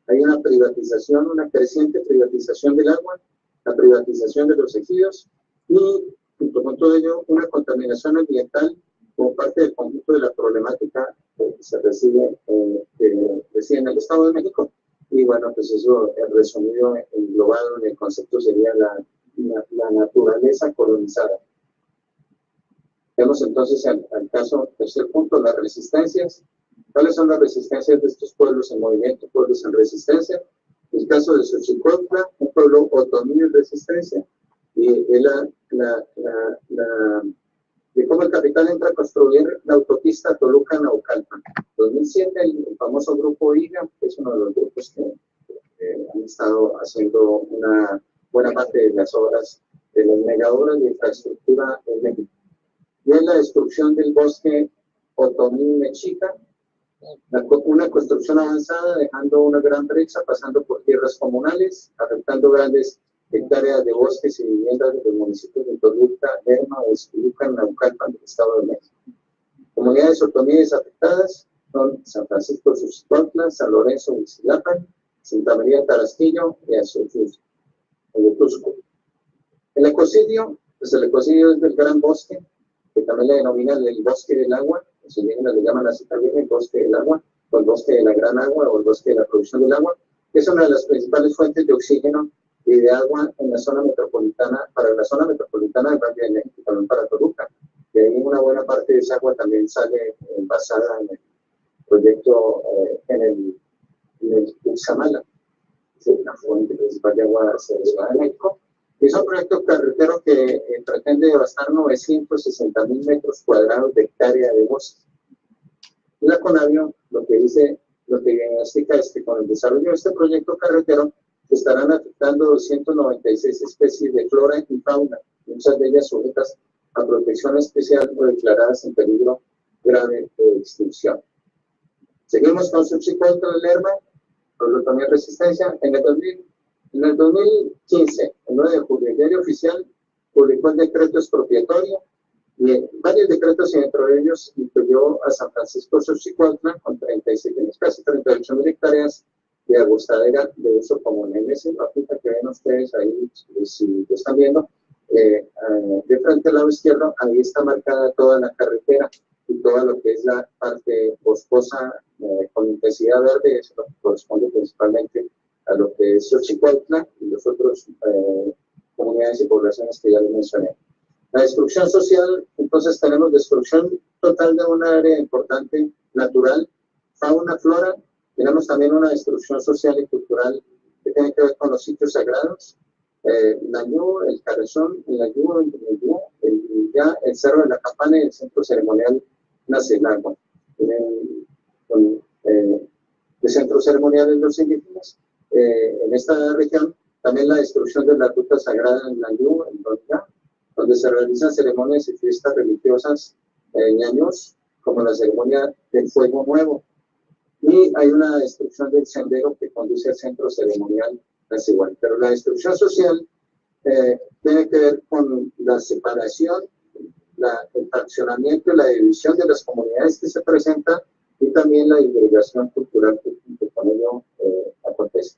Hay una privatización, una creciente privatización del agua, la privatización de los ejidos y, junto con todo ello, una contaminación ambiental como parte del conjunto de la problemática que se recibe en el Estado de México. Y bueno, pues eso resumido, englobado en el concepto sería la naturaleza colonizada. Vemos entonces al caso, tercer punto, las resistencias. ¿Cuáles son las resistencias de estos pueblos en movimiento, pueblos en resistencia? El caso de Xochicóatla, un pueblo otomí en resistencia, y es de cómo el capital entra a construir la autopista Toluca-Naucalpan. En 2007, el famoso grupo IGA, que es uno de los grupos que han estado haciendo una buena parte de las obras de las megaobras de infraestructura en México. Y es la destrucción del bosque otomí mexica, una construcción avanzada, dejando una gran brecha, pasando por tierras comunales, afectando grandes hectáreas de bosques y viviendas de los municipios de Toluca, Lerma, Huixquilucan, Naucalpan, del Estado de México. Comunidades otomíes afectadas son San Francisco Xochicóatla, San Lorenzo Huixquilapan, Santa María Tarasquillo y Azotusco. El ecocidio, pues el ecocidio es del gran bosque, que también le denominan el bosque del agua, los indígenas le llaman así también el bosque del agua, o el bosque de la gran agua, o el bosque de la producción del agua, que es una de las principales fuentes de oxígeno y de agua en la zona metropolitana, para la zona metropolitana del Valle de México, también para Toluca. Y ahí una buena parte de esa agua también sale envasada en el proyecto, en el Uxamala, ¿sí? La fuente principal de agua hacia la Ciudad de México. Es un proyecto carretero que pretende devastar 960,000 metros cuadrados de hectárea de bosque. Y la Conavio lo que diagnostica es que con el desarrollo de este proyecto carretero se estarán afectando 296 especies de flora y fauna, muchas de ellas sujetas a protección especial o declaradas en peligro grave de extinción. Seguimos con Xochicóatla de Lerma, por también resistencia. En el 2015, el 9 de julio, el diario oficial publicó el decreto expropiatorio y varios decretos, y dentro de ellos incluyó a San Francisco Xochicóatla con 37, casi 38,000 hectáreas de agostadera de uso común. En ese mapita que ven ustedes ahí, si lo están viendo, de frente al lado izquierdo, ahí está marcada toda la carretera y todo lo que es la parte boscosa con intensidad verde. Eso corresponde principalmente a lo que es Xochicóatla y los otros comunidades y poblaciones que ya les mencioné. La destrucción social, entonces tenemos destrucción total de una área importante, natural, fauna, flora. Tenemos también una destrucción social y cultural que tiene que ver con los sitios sagrados, Nayú, el Cabezón, el Nayú, el Cerro de la Campana y el Centro Ceremonial Nacional. De centros ceremoniales los indígenas. En esta región, también la destrucción de la ruta sagrada en Nayú, en Donga, donde se realizan ceremonias y fiestas religiosas ñaños, como la ceremonia del Fuego Nuevo. Y hay una destrucción del sendero que conduce al centro ceremonial nacional. Pero la destrucción social tiene que ver con la separación, el fraccionamiento y la división de las comunidades que se presentan, y también la divulgación cultural que con ello acontece.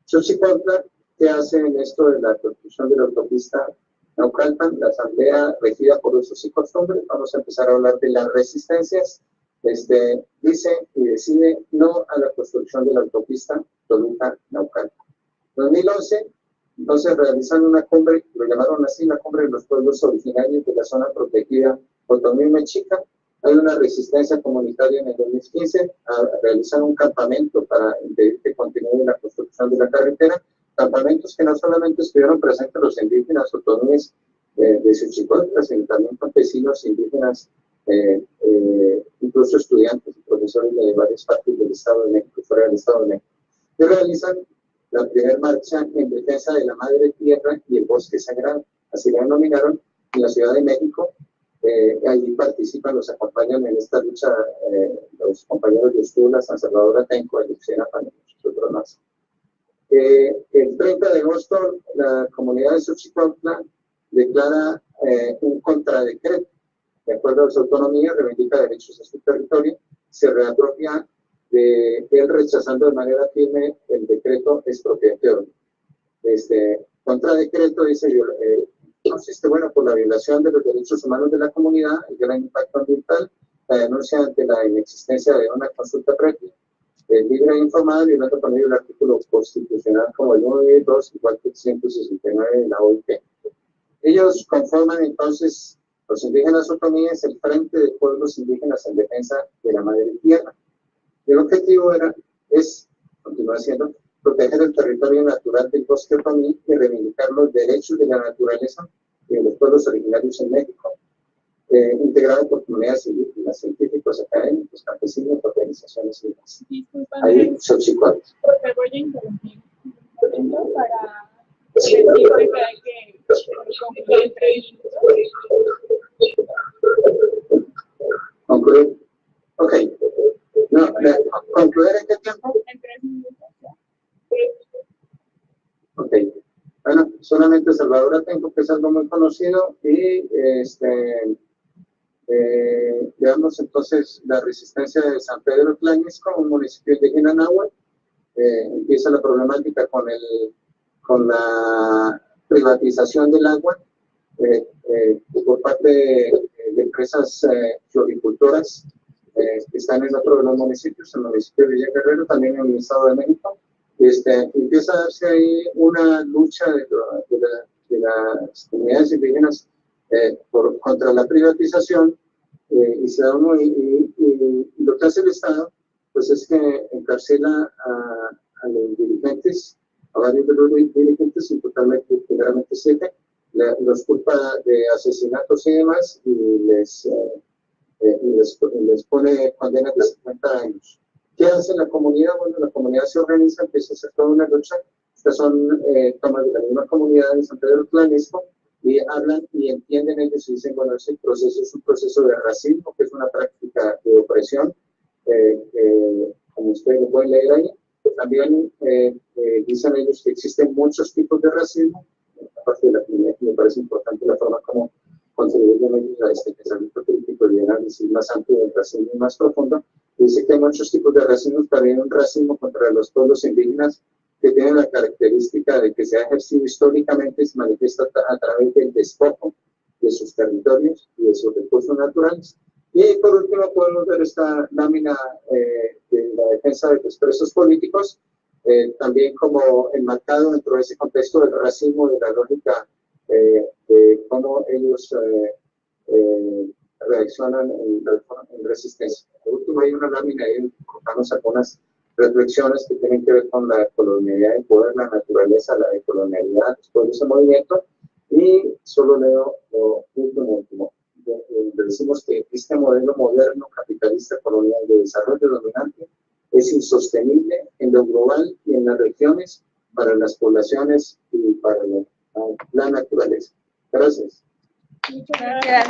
Xochicóatla, ¿qué hace en esto de la construcción de la autopista Naucalpan, la asamblea regida por usos y costumbres. Vamos a empezar a hablar de las resistencias. Dice y decide no a la construcción de la autopista Toluca-Naucalpan. 2011, entonces realizan una cumbre, lo llamaron así, la cumbre de los pueblos originarios de la zona protegida Otomí Mexica. Hay una resistencia comunitaria en el 2015 a realizar un campamento para impedir que continúe la construcción de la carretera. Campamentos que no solamente estuvieron presentes los indígenas otomíes de Xochicóatl, sino también campesinos indígenas, incluso estudiantes y profesores de varias partes del Estado de México, fuera del Estado de México, que realizan la primera marcha en defensa de la madre tierra y el bosque sagrado, así la denominaron, en la Ciudad de México. Allí participan, los acompañan en esta lucha los compañeros de Ustula, San Salvador Atenco, Luciana Pan y muchos otros más. El 30 de agosto, la comunidad de Xochicóatl declara un contradecreto. De acuerdo a su autonomía, reivindica derechos a su territorio, se reapropia de él rechazando de manera firme el decreto expropiatorio. Contradecreto dice, consiste, bueno, por la violación de los derechos humanos de la comunidad, el gran impacto ambiental, la denuncia ante la inexistencia de una consulta previa, libre e informada, violando con ello el artículo constitucional como el 1 y 2, igual que el 169 de la OIT. Ellos conforman entonces, los indígenas otomíes, el Frente de Pueblos Indígenas en Defensa de la Madre Tierra. El objetivo continúa siendo, proteger el territorio natural del bosque otomí y reivindicar los derechos de la naturaleza y de los pueblos originarios en México, integrado por comunidades indígenas, científicos, académicos, campesinos, organizaciones y demás. Ahí, Xochicóatl. Te voy a interrumpir un momento para decirte que hay que concluir en 3 minutos. Concluir. Ok. No, ¿concluir en qué tiempo? En 3 minutos. Ok. Bueno, solamente Salvador Atenco, que es algo muy conocido, y veamos entonces la resistencia de San Pedro Tlañisco, un municipio indígena náhuatl. Empieza la problemática con la privatización del agua por parte de empresas floricultoras que están en otro de los municipios, en el municipio de Villa Guerrero, también en el Estado de México. Empieza a darse ahí una lucha de las comunidades indígenas contra la privatización, y lo que hace el Estado pues es que encarcela a los dirigentes, a varios de los dirigentes, y totalmente, generalmente 7, los culpa de asesinatos y demás, y les pone condenas de 50 años. ¿Qué hace la comunidad? Bueno, la comunidad se organiza, empieza a hacer toda una lucha. Estas son tomas de la misma comunidad de San Pedro Tlañisco, y hablan y entienden ellos y dicen, bueno, ese proceso es un proceso de racismo, que es una práctica de opresión, como ustedes lo pueden leer ahí. También dicen ellos que existen muchos tipos de racismo. Aparte de la primera, me parece importante la forma como contribuyen ellos a este pensamiento crítico y un análisis más amplio del racismo y más profundo. Dice que hay muchos tipos de racismo, también un racismo contra los pueblos indígenas que tienen la característica de que se ha ejercido históricamente y se manifiesta a través del despojo de sus territorios y de sus recursos naturales. Y por último podemos ver esta lámina de la defensa de los presos políticos, también como enmarcado dentro de ese contexto del racismo, de la lógica de cómo ellos reaccionan en resistencia. Por último hay una lámina ahí, colocamos algunas reflexiones que tienen que ver con la colonialidad del poder, la naturaleza, la decolonialidad, los pueblos en movimiento, y solo leo lo último. Decimos que este modelo moderno, capitalista, colonial de desarrollo dominante es insostenible en lo global y en las regiones, para las poblaciones y para la naturaleza. Gracias. Muchas gracias.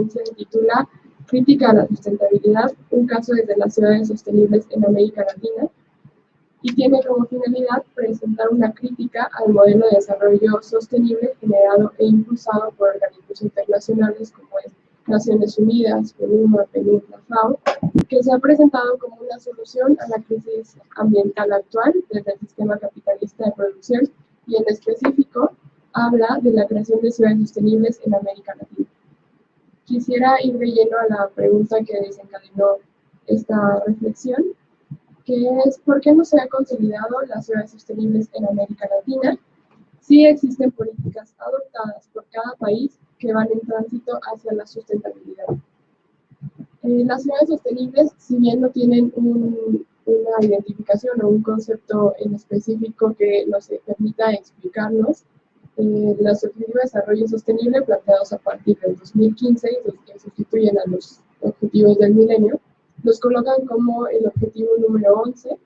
Se titula Crítica a la sustentabilidad, un caso desde las ciudades sostenibles en América Latina, y tiene como finalidad presentar una crítica al modelo de desarrollo sostenible generado e impulsado por organismos internacionales como es Naciones Unidas, PNUD, PNUD, la FAO, que se ha presentado como una solución a la crisis ambiental actual desde el sistema capitalista de producción y en específico habla de la creación de ciudades sostenibles en América Latina. Quisiera ir de lleno a la pregunta que desencadenó esta reflexión, que es ¿por qué no se ha consolidado las ciudades sostenibles en América Latina? Sí existen políticas adoptadas por cada país que van en tránsito hacia la sustentabilidad. Las ciudades sostenibles, si bien no tienen una identificación o un concepto en específico que nos permita explicarnos, los Objetivos de Desarrollo Sostenible planteados a partir del 2015 y los que sustituyen a los Objetivos del Milenio, los colocan como el objetivo número 11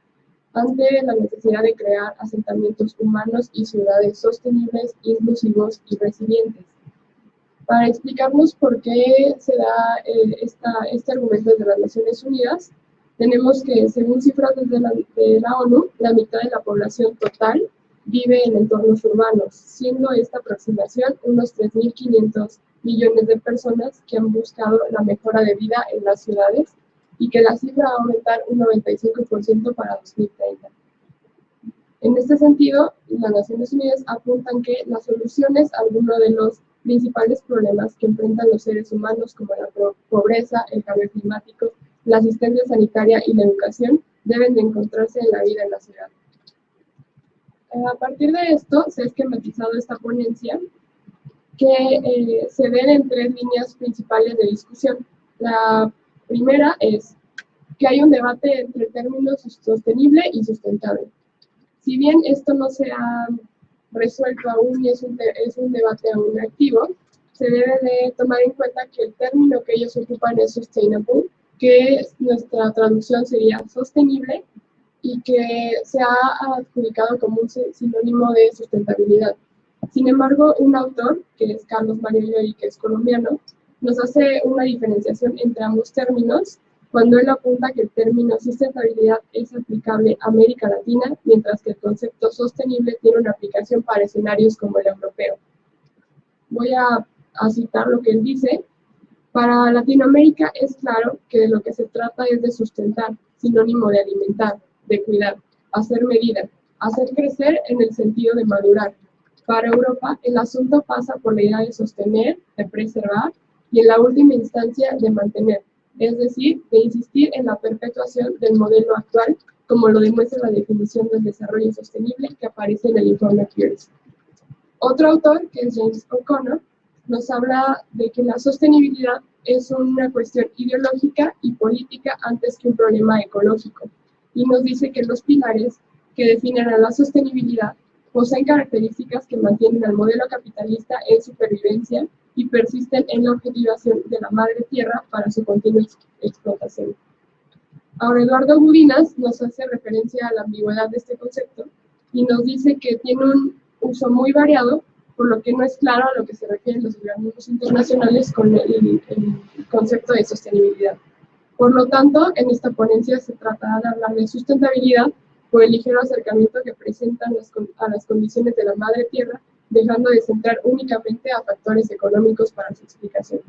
ante la necesidad de crear asentamientos humanos y ciudades sostenibles, inclusivos y resilientes. Para explicarnos por qué se da este argumento desde las Naciones Unidas, tenemos que, según cifras de la ONU, la mitad de la población total vive en entornos urbanos, siendo esta aproximación unos 3.500 millones de personas que han buscado la mejora de vida en las ciudades y que la cifra va a aumentar un 95% para 2030. En este sentido, las Naciones Unidas apuntan que las soluciones a algunos de los principales problemas que enfrentan los seres humanos, como la pobreza, el cambio climático, la asistencia sanitaria y la educación, deben de encontrarse en la vida en la ciudad. A partir de esto, se ha esquematizado esta ponencia que se ven en 3 líneas principales de discusión. La primera es que hay un debate entre términos sostenible y sustentable. Si bien esto no se ha resuelto aún y es un debate aún activo, se debe de tomar en cuenta que el término que ellos ocupan es sustainable, que nuestra traducción sería sostenible y que se ha adjudicado como un sinónimo de sustentabilidad. Sin embargo, un autor, que es Carlos Mario Llori, que es colombiano, nos hace una diferenciación entre ambos términos, cuando él apunta que el término sustentabilidad es aplicable a América Latina, mientras que el concepto sostenible tiene una aplicación para escenarios como el europeo. Voy a citar lo que él dice. Para Latinoamérica es claro que de lo que se trata es de sustentar, sinónimo de alimentar, de cuidar, hacer medida, hacer crecer en el sentido de madurar. Para Europa, el asunto pasa por la idea de sostener, de preservar y en la última instancia de mantener, es decir, de insistir en la perpetuación del modelo actual, como lo demuestra la definición del desarrollo sostenible que aparece en el informe Pearce. Otro autor, que es James O'Connor, nos habla de que la sostenibilidad es una cuestión ideológica y política antes que un problema ecológico, y nos dice que los pilares que definen a la sostenibilidad poseen características que mantienen al modelo capitalista en supervivencia y persisten en la objetivación de la madre tierra para su continua explotación. Ahora, Eduardo Budinas nos hace referencia a la ambigüedad de este concepto y nos dice que tiene un uso muy variado, por lo que no es claro a lo que se refieren los organismos internacionales con el concepto de sostenibilidad. Por lo tanto, en esta ponencia se tratará de hablar de sustentabilidad por el ligero acercamiento que presentan a las condiciones de la madre tierra, dejando de centrar únicamente a factores económicos para su explicación.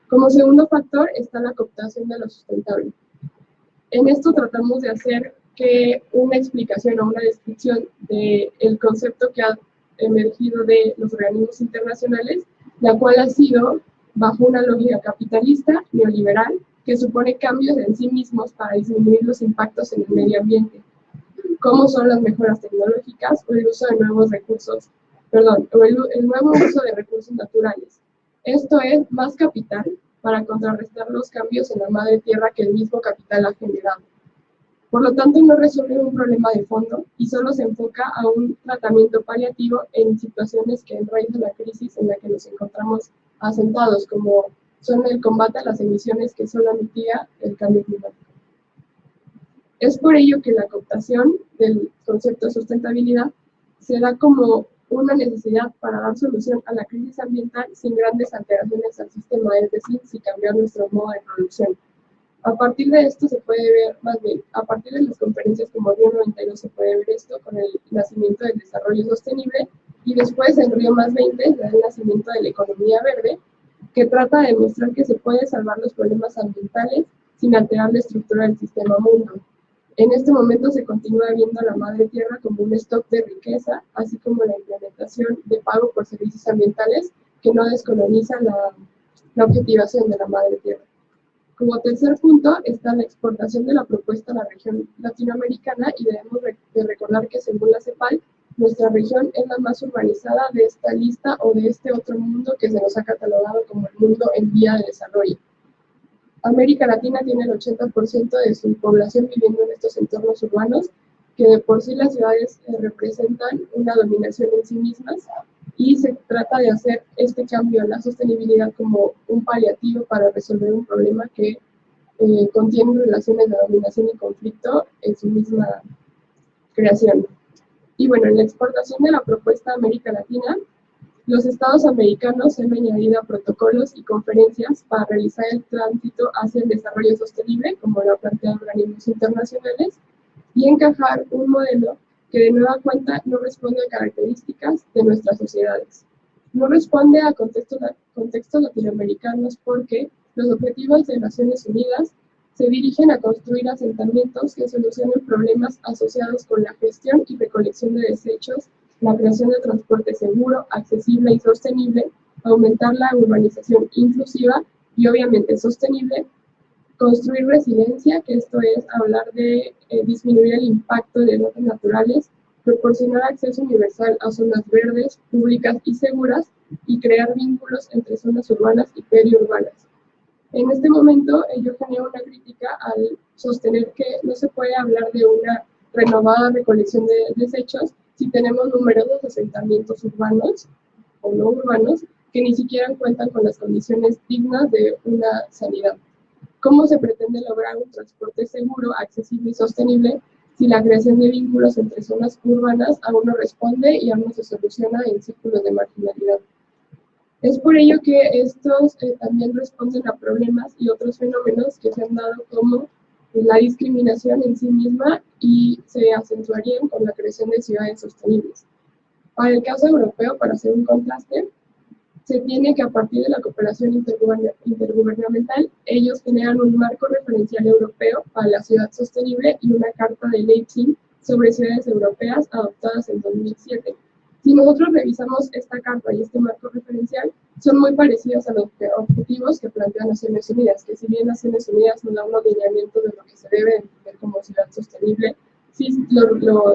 Como segundo factor está la cooptación de lo sustentable. En esto tratamos de hacer que una explicación o una descripción del concepto que ha emergido de los organismos internacionales, la cual ha sido bajo una lógica capitalista, neoliberal, que supone cambios en sí mismos para disminuir los impactos en el medio ambiente, como son las mejoras tecnológicas o el uso de nuevos recursos, el nuevo uso de recursos naturales. Esto es más capital para contrarrestar los cambios en la madre tierra que el mismo capital ha generado. Por lo tanto, no resuelve un problema de fondo y solo se enfoca a un tratamiento paliativo en situaciones que enraizan la crisis en la que nos encontramos asentados, como son el combate a las emisiones que solo mitiga el cambio climático. Es por ello que la cooptación del concepto de sustentabilidad se da como una necesidad para dar solución a la crisis ambiental sin grandes alteraciones al sistema, es decir, sin cambiar nuestro modo de producción. A partir de esto se puede ver, más bien, a partir de las conferencias como Río 92 se puede ver esto con el nacimiento del desarrollo sostenible y después en Río +20 el nacimiento de la economía verde, que trata de demostrar que se puede salvar los problemas ambientales sin alterar la estructura del sistema mundo. En este momento se continúa viendo a la madre tierra como un stock de riqueza, así como la implementación de pago por servicios ambientales que no descoloniza la objetivación de la madre tierra. Como tercer punto está la exportación de la propuesta a la región latinoamericana y debemos de recordar que según la CEPAL, nuestra región es la más urbanizada de esta lista o de este otro mundo que se nos ha catalogado como el mundo en vía de desarrollo. América Latina tiene el 80% de su población viviendo en estos entornos urbanos, que de por sí las ciudades representan una dominación en sí mismas, y se trata de hacer este cambio a la sostenibilidad como un paliativo para resolver un problema que contiene relaciones de dominación y conflicto en su misma creación. Y bueno, en la exportación de la propuesta a América Latina, los estados americanos han añadido protocolos y conferencias para realizar el tránsito hacia el desarrollo sostenible, como lo plantean organismos internacionales, y encajar un modelo que de nueva cuenta no responde a características de nuestras sociedades. No responde a contextos latinoamericanos porque los objetivos de Naciones Unidas se dirigen a construir asentamientos que solucionen problemas asociados con la gestión y recolección de desechos, la creación de transporte seguro, accesible y sostenible, aumentar la urbanización inclusiva y obviamente sostenible, construir resiliencia, que esto es hablar de disminuir el impacto de desastres naturales, proporcionar acceso universal a zonas verdes, públicas y seguras, y crear vínculos entre zonas urbanas y periurbanas. En este momento, yo genero una crítica al sostener que no se puede hablar de una renovada recolección de desechos si tenemos numerosos asentamientos urbanos o no urbanos que ni siquiera cuentan con las condiciones dignas de una sanidad. ¿Cómo se pretende lograr un transporte seguro, accesible y sostenible si la creación de vínculos entre zonas urbanas aún no responde y aún no se soluciona en círculos de marginalidad? Es por ello que estos también responden a problemas y otros fenómenos que se han dado como la discriminación en sí misma y se acentuarían con la creación de ciudades sostenibles. Para el caso europeo, para hacer un contraste, se tiene que a partir de la cooperación intergubernamental, ellos generan un marco referencial europeo para la ciudad sostenible y una carta de Leipzig sobre ciudades europeas adoptadas en 2007. Si nosotros revisamos esta carta y este marco referencial, son muy parecidos a los objetivos que plantea Naciones Unidas, que si bien Naciones Unidas nos da un alineamiento de lo que se debe entender como ciudad sostenible, sí,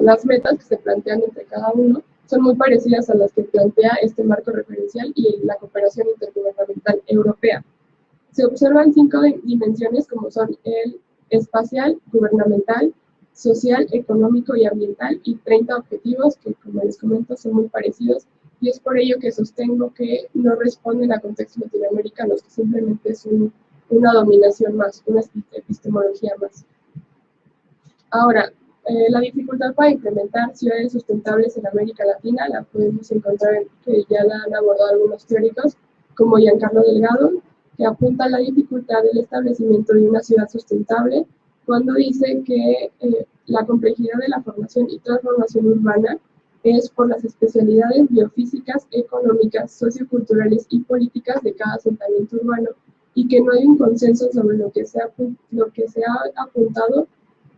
las metas que se plantean entre cada uno son muy parecidas a las que plantea este marco referencial y la cooperación intergubernamental europea. Se observan 5 dimensiones como son el espacial, gubernamental, social, económico y ambiental, y 30 objetivos que, como les comento, son muy parecidos, y es por ello que sostengo que no responden a contextos latinoamericanos, que simplemente es una dominación más, una epistemología más. Ahora, la dificultad para implementar ciudades sustentables en América Latina la podemos encontrar, que ya la han abordado algunos teóricos, como Giancarlo Delgado, que apunta a la dificultad del establecimiento de una ciudad sustentable, cuando dice que la complejidad de la formación y transformación urbana es por las especialidades biofísicas, económicas, socioculturales y políticas de cada asentamiento urbano, y que no hay un consenso sobre lo que se ha apuntado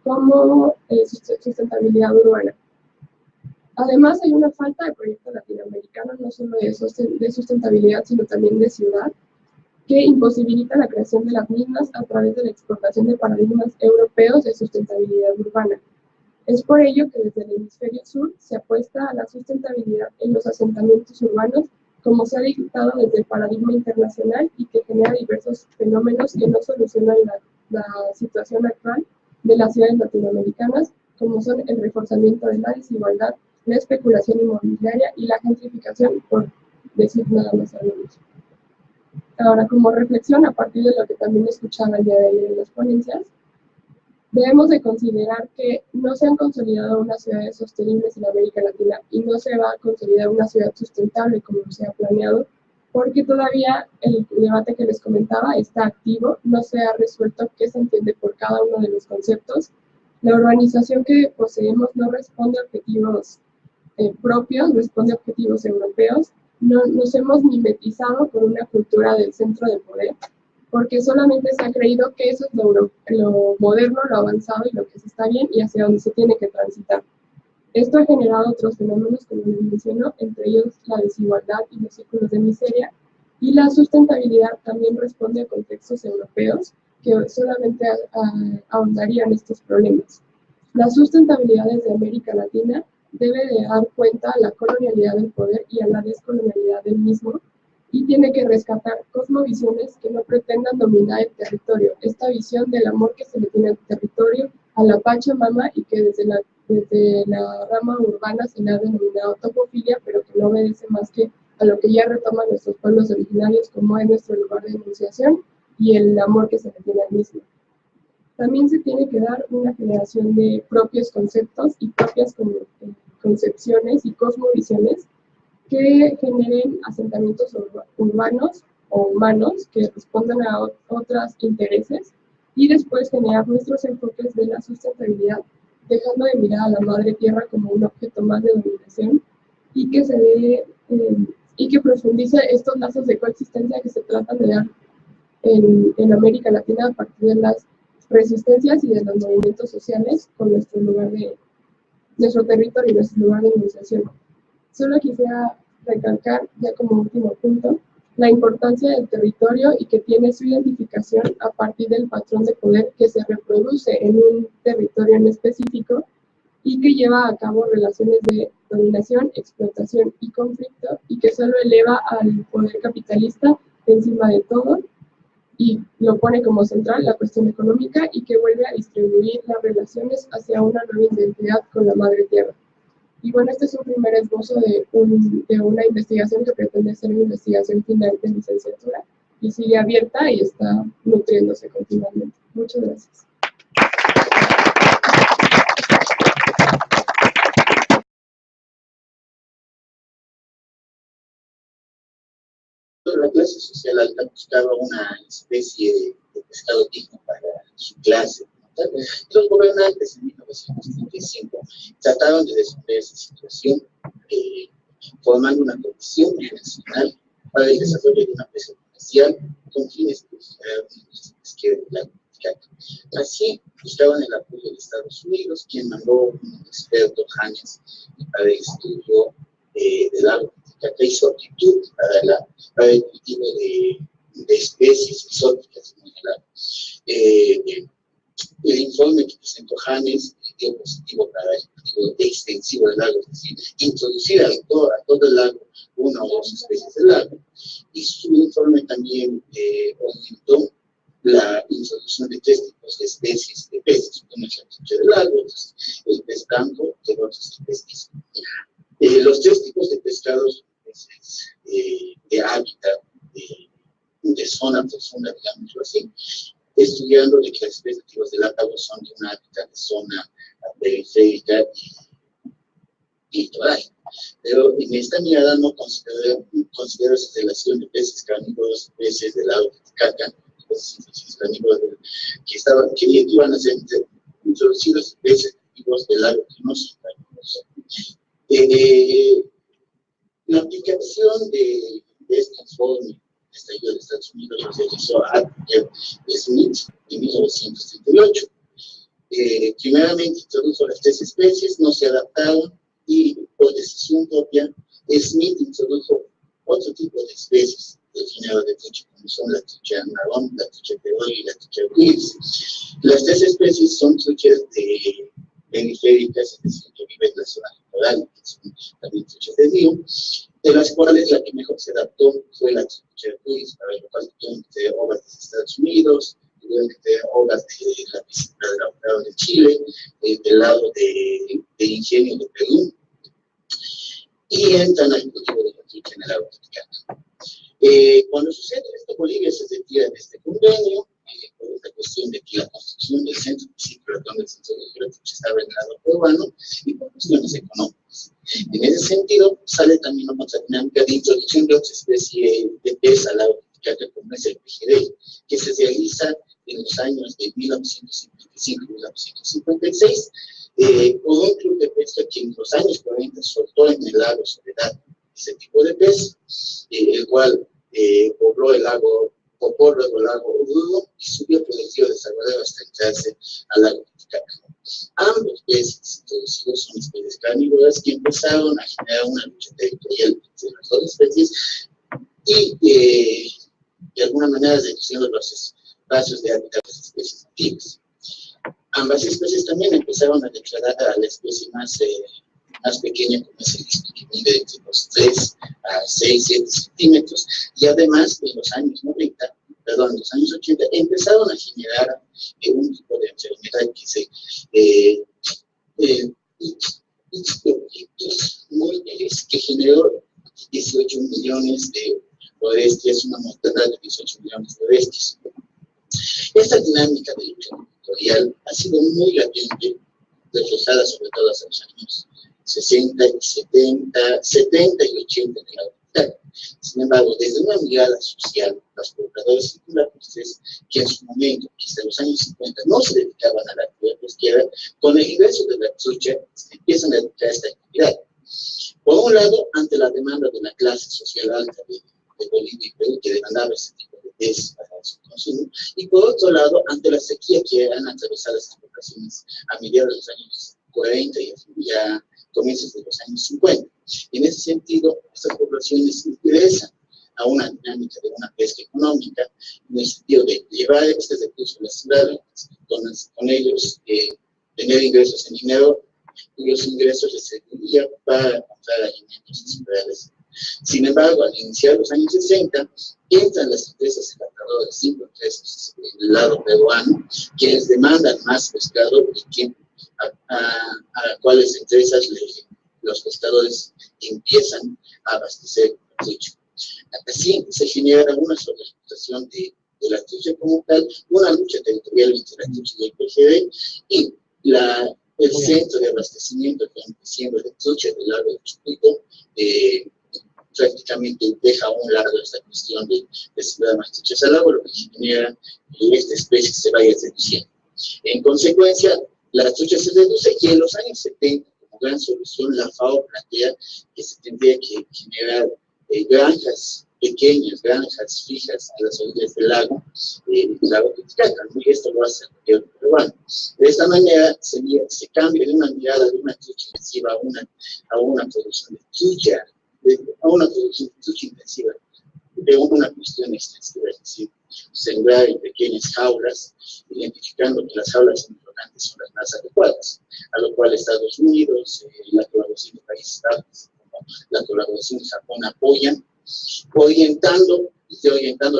como sustentabilidad urbana. Además, hay una falta de proyectos latinoamericanos, no solo de sustentabilidad, sino también de ciudad, que imposibilita la creación de las mismas a través de la exportación de paradigmas europeos de sustentabilidad urbana. Es por ello que desde el hemisferio sur se apuesta a la sustentabilidad en los asentamientos urbanos, como se ha dictado desde el paradigma internacional y que genera diversos fenómenos que no solucionan la situación actual de las ciudades latinoamericanas, como son el reforzamiento de la desigualdad, la especulación inmobiliaria y la gentrificación, por decir nada más algunos. Ahora, como reflexión, a partir de lo que también escuchaba el día de ayer en las ponencias, debemos de considerar que no se han consolidado unas ciudades sostenibles en América Latina y no se va a consolidar una ciudad sustentable como se ha planeado, porque todavía el debate que les comentaba está activo, no se ha resuelto qué se entiende por cada uno de los conceptos. La urbanización que poseemos no responde a objetivos propios, responde a objetivos europeos. nos hemos mimetizado con una cultura del centro de poder, porque solamente se ha creído que eso es lo moderno, lo avanzado y lo que se está bien y hacia donde se tiene que transitar. Esto ha generado otros fenómenos, como les menciono, entre ellos la desigualdad y los círculos de miseria, y la sustentabilidad también responde a contextos europeos que solamente ahondarían estos problemas. La sustentabilidad desde América Latina debe de dar cuenta a la colonialidad del poder y a la descolonialidad del mismo, y tiene que rescatar cosmovisiones que no pretendan dominar el territorio. Esta visión del amor que se le tiene al territorio, a la Pachamama, y que desde la rama urbana se le ha denominado topofilia, pero que no obedece más que a lo que ya retoman nuestros pueblos originarios, como es nuestro lugar de enunciación y el amor que se le tiene al mismo. También se tiene que dar una generación de propios conceptos y propias concepciones y cosmovisiones que generen asentamientos urbanos o humanos que respondan a otros intereses, y después generar nuestros enfoques de la sustentabilidad, dejando de mirar a la madre tierra como un objeto más de dominación, y que profundice estos lazos de coexistencia que se tratan de dar en América Latina a partir de las resistencias y de los movimientos sociales con nuestro territorio y nuestro lugar de enunciación. Solo quisiera recalcar, ya como último punto, la importancia del territorio y que tiene su identificación a partir del patrón de poder que se reproduce en un territorio en específico y que lleva a cabo relaciones de dominación, explotación y conflicto, y que solo eleva al poder capitalista encima de todo y lo pone como central la cuestión económica, y que vuelve a distribuir las relaciones hacia una nueva identidad con la madre tierra. Y bueno, este es un primer esbozo de una investigación que pretende ser una investigación final de licenciatura y sigue abierta y está nutriéndose continuamente. Muchas gracias. La clase social alta buscaba una especie de pescado digno para su clase. Los gobernantes en 1935 trataron de resolver esa situación formando una comisión nacional para el desarrollo de una empresa comercial con fines pesqueros del lago Titicaca. Así buscaban el apoyo de Estados Unidos, quien mandó un experto, James, para el estudio del lago Titicaca y su aptitud para el cultivo de especies exóticas en el lago. El informe que presentó James dio positivo para el cultivo extensivo del lago, es decir, introducir a todo el lago una o dos especies del lago, y su informe también orientó la introducción de 3 tipos de especies de peces, uno es la trucha del lago, el pez blanco y otras especies. Los 3 tipos de pescados, peces de hábitat, de zona profunda, digámoslo así, estudiando de que las especies nativas del Látago son de un hábitat de zona periférica y litoral. Pero en esta mirada no considero esa relación de peces carnívoros y peces del lago Titicaca, peces carnívoros que iban a ser introducidos peces nativos del lago que no son carnívoros. La aplicación de este informe estallido de Estados Unidos lo realizó Adler Smith en 1938. Primeramente introdujo las 3 especies, no se adaptaron y por decisión propia Smith introdujo otro tipo de especies del género de trucha, como son la trucha marrón, la trucha peor y la trucha gris. Las 3 especies son truchas periféricas, es decir, que viven en la zona litoral, que son también truchas de río, de las cuales la que mejor se adaptó fue la trucha gris, para lo cual tuvieron que tener obras de Estados Unidos, tuvieron que tener obras de la piscina del lado de Chile, del lado de Ingenio de Perú, y entran al cultivo de la trucha en el lago Titicaca. Cuando sucede esto, Bolivia se retira de este convenio, por esta cuestión de que la construcción del centro del centro de la trucha estaba en el lado peruano y por cuestiones económicas. En ese sentido, sale también otra dinámica de introducción de otra especie de pez al lago Titicaca, como es el pejerrey, que se realiza en los años de 1955 y 1956, por un club de pesca que en los años 40 soltó en el lago Soledad ese tipo de pez, el cual pobló el lago Popó, luego el lago Oruro, y subió por el río de Salvador hasta entrarse al lago Titicaca. Ambos peces introducidos son especies carnívoras que empezaron a generar una lucha territorial entre las dos especies y de alguna manera reduciendo los espacios de hábitat de las especies nativas. Ambas especies también empezaron a declarar a la especie más pequeña, como es el lispi, que mide entre los 3 a 6, 7 centímetros, y además en los años 80, empezaron a generar un tipo de enfermedad que generó 18 millones de bestias, una mortandad de 18 millones de bestias. Esta dinámica de lucha territorial ha sido muy latente, reflejada sobre todo hacia los años 60 y 70 y 80 de la humanidad. Sin embargo, desde una mirada social, los pobladores lacustres, que en su momento, desde los años 50, no se dedicaban a la actividad pesquera, con el ingreso de la trucha, empiezan a dedicar a esta actividad. Por un lado, ante la demanda de la clase social alta de Bolivia y Perú, que demandaba ese tipo de pez para su consumo, y por otro lado, ante la sequía que han atravesado estas poblaciones a mediados de los años 40 y ya comienzos de los años 50. En ese sentido, estas poblaciones ingresan a una dinámica de una pesca económica, en el sentido de llevar este recurso a las ciudades, con ellos tener ingresos en dinero, cuyos ingresos les servirían para comprar alimentos y ciudades. Sin embargo, al iniciar los años 60, entran las empresas exportadoras, 5 empresas del lado peruano, quienes demandan más pescado y que a cuáles empresas los pescadores empiezan a abastecer con trucha. Así se genera una sobreexplotación de la trucha como tal, una lucha territorial entre la trucha y el PGD, y el centro de abastecimiento que siempre de trucha del lago de Chucuito prácticamente deja a un lado esta cuestión de sembrar más truchas al agua, lo que genera que esta especie se vaya reduciendo. En consecuencia, la trucha se reduce y en los años 70, como gran solución, la FAO plantea que se tendría que generar granjas pequeñas, granjas fijas a las orillas del lago Titicaca, y esto lo hace el gobierno peruano. De esta manera se cambia de una mirada de una trucha intensiva a una producción de trucha, intensiva, de una cuestión extensiva, es decir, sembrar en pequeñas jaulas, identificando que las jaulas importantes son las más adecuadas, a lo cual Estados Unidos, la colaboración de países árabes, como la colaboración de Japón apoyan, orientando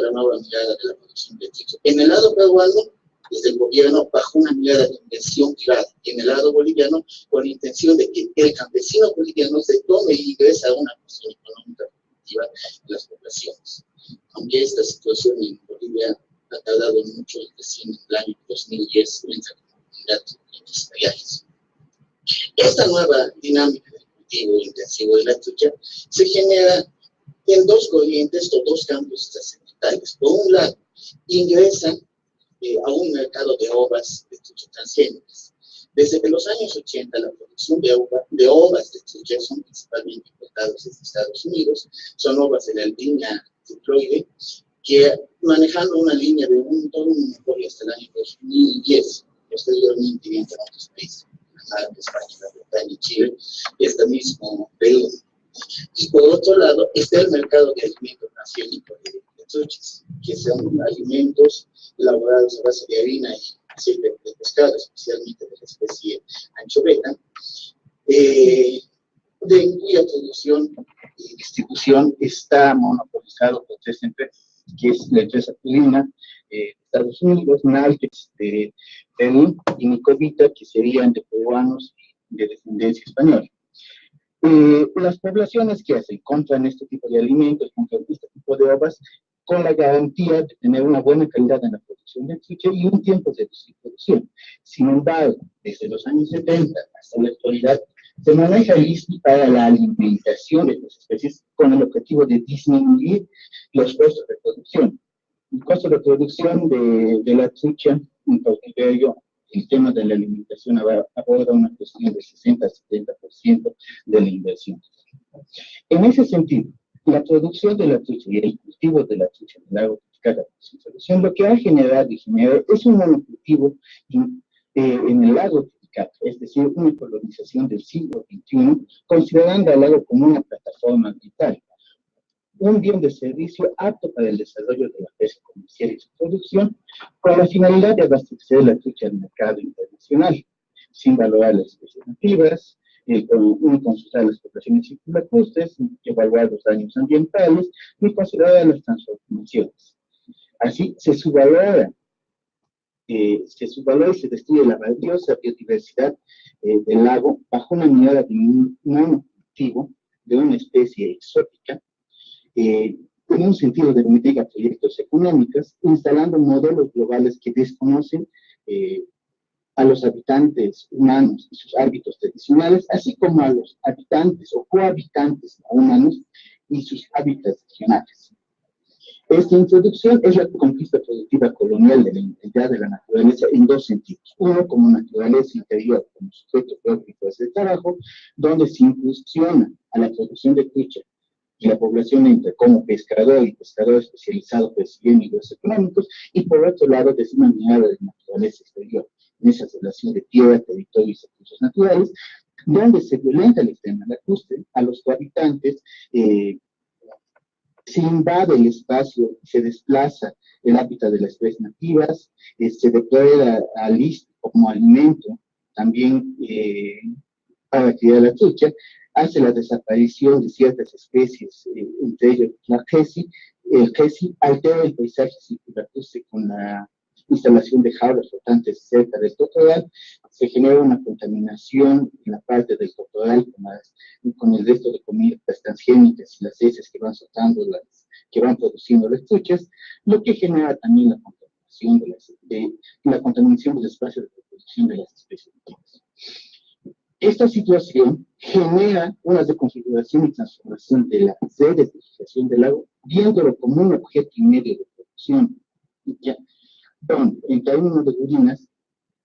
la nueva mirada de la producción de trucha. En el lado peruano, desde el gobierno, bajo una mirada de inversión privada, y en el lado boliviano, con la intención de que el campesino boliviano se tome y ingrese a una cuestión económica productiva de las poblaciones. Aunque esta situación en Bolivia ha tardado mucho, recién en el año 2010 entra como comunidad empresariales. Esta nueva dinámica de cultivo intensivo de la trucha se genera en dos corrientes o dos campos trascendentales. Por un lado, ingresan a un mercado de ovas de trucha transgénicas. Desde los años 80, la producción de ovas de trucha son principalmente importadas desde Estados Unidos. Son ovas de la línea triploide, que manejando una línea de un monopolio hasta el año 2010, posteriormente entran a otros países, Canadá, España, Gran Bretaña, Chile, y hasta mismo Perú. Y por otro lado, está el mercado de alimentos transgénicos de truchas, que son alimentos elaborados a base de harina y aceite de pescado, especialmente de la especie anchoveta, de cuya producción y distribución está monopolizado por 3 empresas, que es la empresa Purina de Estados Unidos, Naltex de Perú y Nicovita, que serían de peruanos de descendencia española. Las poblaciones que hacen compran este tipo de alimentos, compran este tipo de ovas, con la garantía de tener una buena calidad en la producción de trucha y un tiempo de distribución. Sin embargo, desde los años 70 hasta la actualidad, se maneja el ISPI para la alimentación de estas especies con el objetivo de disminuir los costos de producción. El costo de producción de la trucha, en cautiverio, el tema de la alimentación aborda una cuestión de 60 a 70% de la inversión. En ese sentido, la producción de la trucha y el cultivo de la trucha en el lago Titicaca sin solución, lo que ha generado y genera es un monocultivo en el lago Titicaca, es decir, una colonización del siglo XXI, considerando al lago como una plataforma vital, un bien de servicio apto para el desarrollo de la pesca comercial y su producción, con la finalidad de abastecer la trucha al mercado internacional, sin valorar las especies nativas, consultar las poblaciones circulacustres, evaluar los daños ambientales, ni considerar las transformaciones. Así se subvalora y se destruye la valiosa biodiversidad del lago bajo una mirada de monocultivo de una especie exótica, en un sentido de megaproyectos económicos, instalando modelos globales que desconocen a los habitantes humanos y sus hábitos tradicionales, así como a los habitantes o cohabitantes humanos y sus hábitats regionales. Esta introducción es la conquista productiva colonial de la integridad de la naturaleza en dos sentidos. Uno, como naturaleza interior, como sujeto propio de trabajo, donde se incursiona a la producción de trucha y la población entra como pescador y pescador especializado percibiendo ingresos económicos, y por otro lado, desde una mirada de naturaleza exterior, en esa relación de tierra, territorio y recursos naturales, donde se violenta el extremo lacustre a los cohabitantes, se invade el espacio, se desplaza el hábitat de las especies nativas, se deplora al listo como alimento, también para criar la trucha, hace la desaparición de ciertas especies, entre ellas la gesi. El gesi altera el paisaje circulacustre con la instalación de jaulas flotantes cerca del totoral, se genera una contaminación en la parte del totoral con el resto de comidas transgénicas y las heces que van soltando, que van produciendo las truchas, lo que genera también la contaminación del espacio de reproducción de las especies nativas. Esta situación genera una reconfiguración y transformación de la desertificación del lago, viéndolo como un objeto y medio de producción. Donde, en términos de Gurinas,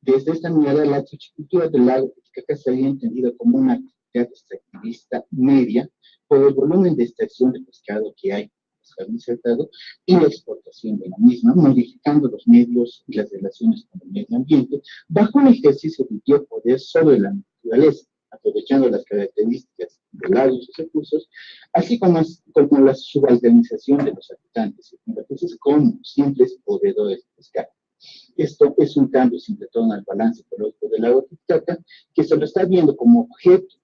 desde esta mirada, la truchicultura del lago Titicaca se había entendido como una actividad extractivista media por el volumen de extracción de pescado que hay, pescado insertado, y la exportación de la misma, modificando los medios y las relaciones con el medio ambiente, bajo un ejercicio de biopoder sobre la naturaleza, aprovechando las características del lago y sus recursos, así como la subalternización de los habitantes, entonces como simples proveedores de pescado. Esto es un cambio sin retorno al balance ecológico del lago Titicaca, que se lo está viendo como objeto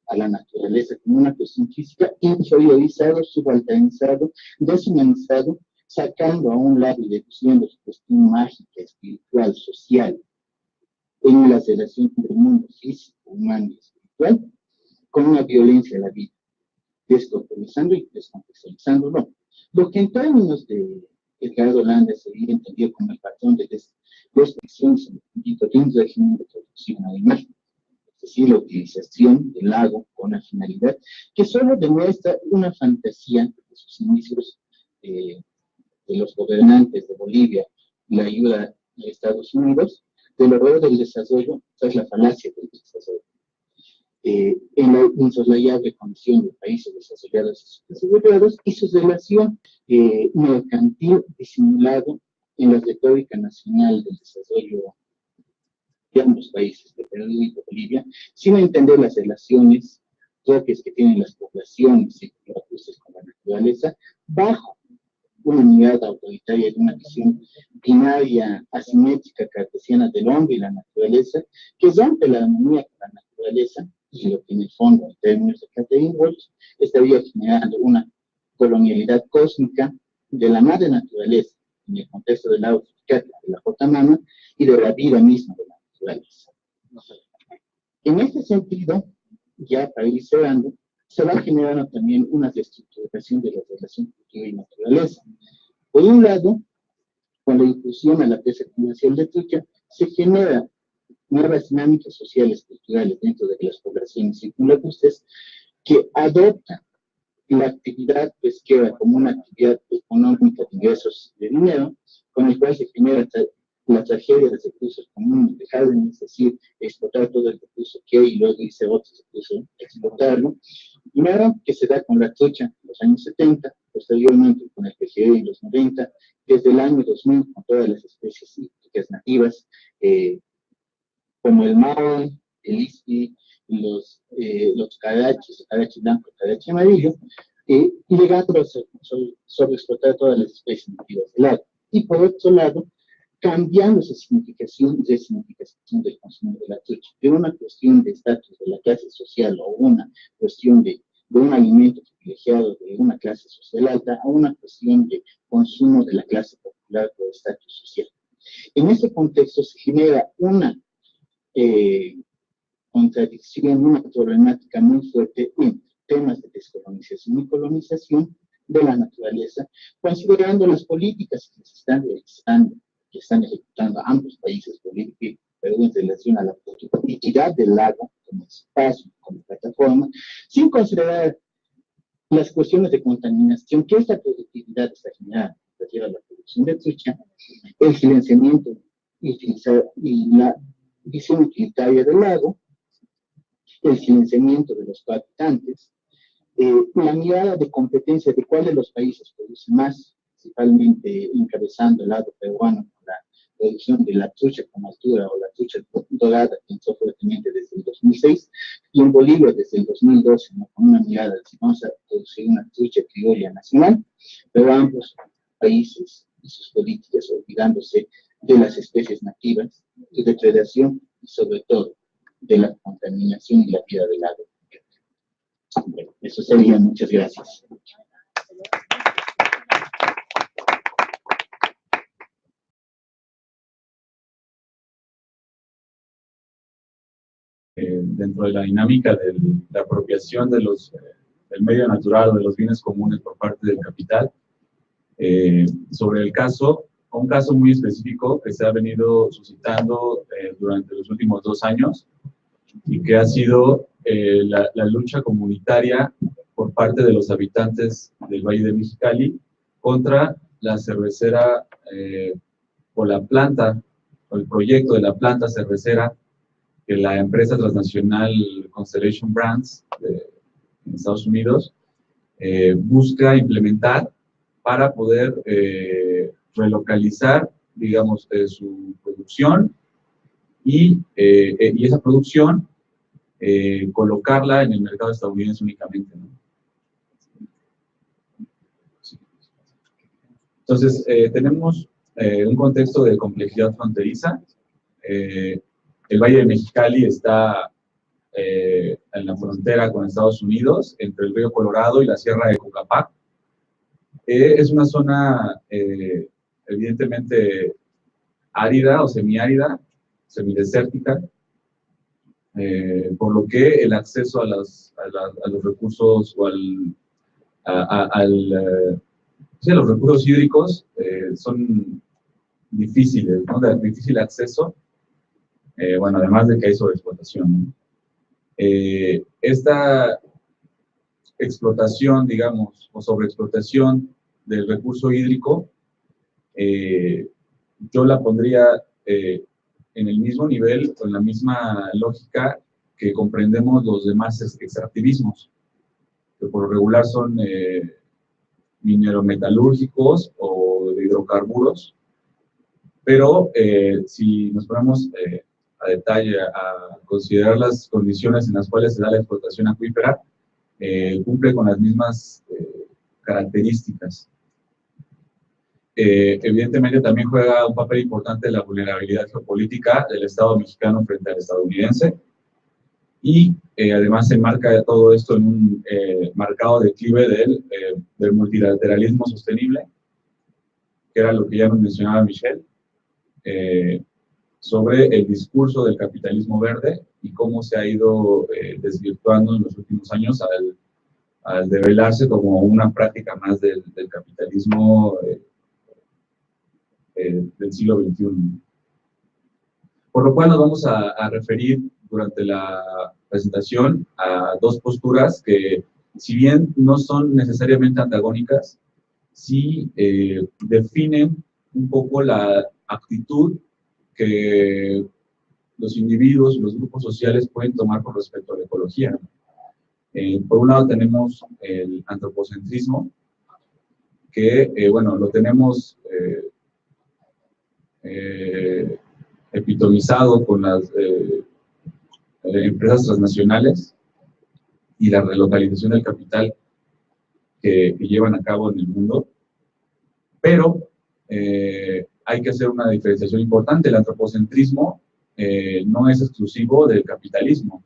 a la naturaleza, como una cuestión física, inferiorizado, subalternizado, deshumanizado, sacando a un lado y deduciendo su cuestión mágica, espiritual, social, en la relación del mundo físico, humano y espiritual, con una violencia a la vida, descontextualizando y descontextualizándolo. Lo que en términos de Edgardo Landa sería entendido como el patrón de destrucción de un régimen de producción animal, es decir, la utilización del lago con la finalidad que solo demuestra una fantasía de sus inicios de los gobernantes de Bolivia y la ayuda de Estados Unidos, del horror del desarrollo tras la falacia del desarrollo. En la insoslayable condición de países desarrollados y subdesarrollados, y su relación mercantil disimulado en la retórica nacional del desarrollo de ambos países, de Perú y de Bolivia, sin entender las relaciones propias que tienen las poblaciones y los recursos con la naturaleza, bajo una mirada autoritaria de una visión binaria, asimétrica, cartesiana del hombre y la naturaleza, que rompe la armonía con la naturaleza, y lo que en el fondo, en términos de Catherine Walsh, estaría generando una colonialidad cósmica de la madre naturaleza, en el contexto del lago Titicaca, de la Jotamama, y de la vida misma de la naturaleza. En este sentido, ya para ir cerrando, se va generando también una reestructuración de la relación cultura y naturaleza. Por un lado, con la inclusión a la pesca comercial de trucha, se genera nuevas dinámicas sociales culturales dentro de las poblaciones circunlacustres que adoptan la actividad pesquera como una actividad económica de ingresos de dinero, con el cual se genera la tragedia de recursos comunes, dejar de, es decir, explotar todo el recurso que hay y luego irse a otro recurso, explotarlo, Primero, que se da con la trucha en los años 70, posteriormente con el pejerrey en los 90, desde el año 2000 con todas las especies hídricas nativas, como el maoy, el isqui, los carachis, el carachi blanco, el carachi amarillo, y llegando a sobreexplotar todas las especies nativas del lago. Y por otro lado, cambiando esa significación y resignificación del consumo de la trucha, de una cuestión de estatus de la clase social o una cuestión de un alimento privilegiado de una clase social alta a una cuestión de consumo de la clase popular o estatus social. En este contexto se genera una contradicción, una problemática muy fuerte en temas de descolonización y colonización de la naturaleza, considerando las políticas que se están realizando, que están ejecutando ambos países, Bolivia y Perú, en relación a la productividad del lago como espacio, como plataforma, sin considerar las cuestiones de contaminación que esta productividad está generando, refiero a la producción de trucha, el silenciamiento y la visión utilitaria del lago, el silenciamiento de los habitantes, la mirada de competencia de cuál de los países produce más, principalmente encabezando el lado peruano con la producción de la trucha con altura o la trucha dorada, que entró fuertemente desde el 2006, y en Bolivia desde el 2012, ¿no? Con una mirada de si vamos a producir una trucha criolla nacional, pero ambos países y sus políticas olvidándose de las especies nativas, de depredación y sobre todo de la contaminación y la vida del lago. Bueno, eso sería. Muchas gracias. Dentro de la dinámica de la apropiación de del medio natural o de los bienes comunes por parte del capital, sobre un caso muy específico que se ha venido suscitando durante los últimos 2 años y que ha sido la lucha comunitaria por parte de los habitantes del Valle de Mexicali contra la cervecera o la planta o el proyecto de la planta cervecera que la empresa transnacional Constellation Brands en Estados Unidos busca implementar para poder relocalizar, digamos, su producción y esa producción colocarla en el mercado estadounidense únicamente, ¿no? Entonces, tenemos un contexto de complejidad fronteriza. El Valle de Mexicali está en la frontera con Estados Unidos, entre el río Colorado y la Sierra de Cucapac. Es una zona evidentemente árida o semiárida, semidesértica, por lo que el acceso a los recursos o a los recursos hídricos son difíciles, ¿no? De difícil acceso, bueno, además de que hay sobreexplotación, ¿no? Esta explotación, digamos, o sobreexplotación del recurso hídrico, yo la pondría en el mismo nivel, con la misma lógica que comprendemos los demás extractivismos, que por lo regular son minerometalúrgicos o de hidrocarburos, pero si nos ponemos a detalle a considerar las condiciones en las cuales se da la explotación acuífera, cumple con las mismas características. Evidentemente también juega un papel importante la vulnerabilidad geopolítica del Estado mexicano frente al estadounidense, y además se enmarca todo esto en un marcado declive del multilateralismo sostenible, que era lo que ya nos mencionaba Michelle, sobre el discurso del capitalismo verde y cómo se ha ido desvirtuando en los últimos años al develarse como una práctica más del capitalismo del siglo XXI. Por lo cual nos vamos a referir durante la presentación a 2 posturas que, si bien no son necesariamente antagónicas, sí definen un poco la actitud que los individuos y los grupos sociales pueden tomar con respecto a la ecología. Por un lado tenemos el antropocentrismo, que, bueno, lo tenemos epitomizado con las empresas transnacionales y la relocalización del capital que llevan a cabo en el mundo, pero hay que hacer una diferenciación importante. El antropocentrismo no es exclusivo del capitalismo,